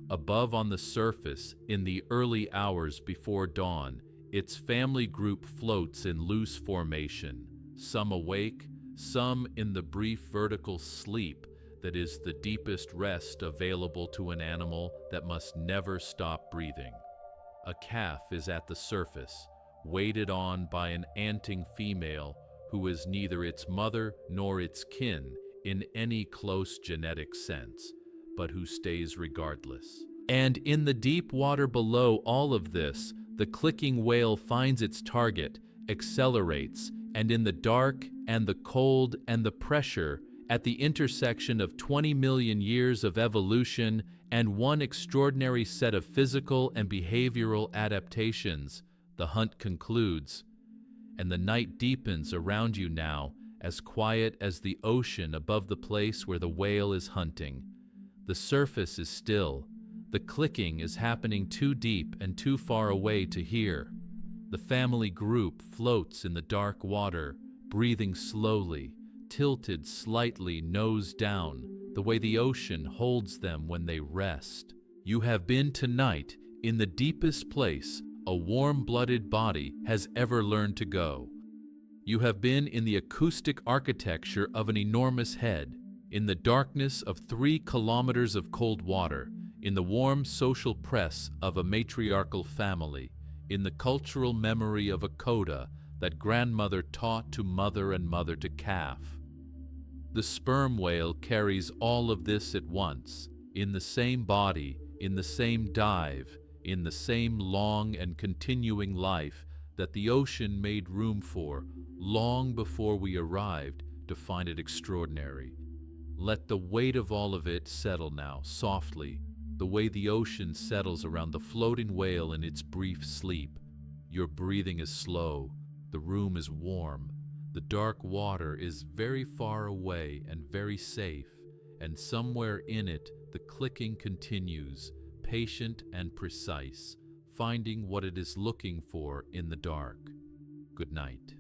Above on the surface, in the early hours before dawn, its family group floats in loose formation, some awake, some in the brief vertical sleep that is the deepest rest available to an animal that must never stop breathing. A calf is at the surface, waited on by an anting female who is neither its mother nor its kin in any close genetic sense, but who stays regardless. And in the deep water below all of this, the clicking whale finds its target, accelerates, and in the dark and the cold and the pressure, at the intersection of 20 million years of evolution and one extraordinary set of physical and behavioral adaptations, the hunt concludes, and the night deepens around you now, as quiet as the ocean above the place where the whale is hunting. The surface is still. The clicking is happening too deep and too far away to hear. The family group floats in the dark water, breathing slowly, tilted slightly nose down, the way the ocean holds them when they rest. You have been tonight in the deepest place a warm-blooded body has ever learned to go. You have been in the acoustic architecture of an enormous head, in the darkness of 3 kilometers of cold water, in the warm social press of a matriarchal family, in the cultural memory of a coda that grandmother taught to mother and mother to calf. The sperm whale carries all of this at once, in the same body, in the same dive, in the same long and continuing life that the ocean made room for long before we arrived to find it extraordinary. Let the weight of all of it settle now, softly, the way the ocean settles around the floating whale in its brief sleep. Your breathing is slow, the room is warm, the dark water is very far away and very safe, and somewhere in it the clicking continues, patient and precise, finding what it is looking for in the dark. Good night.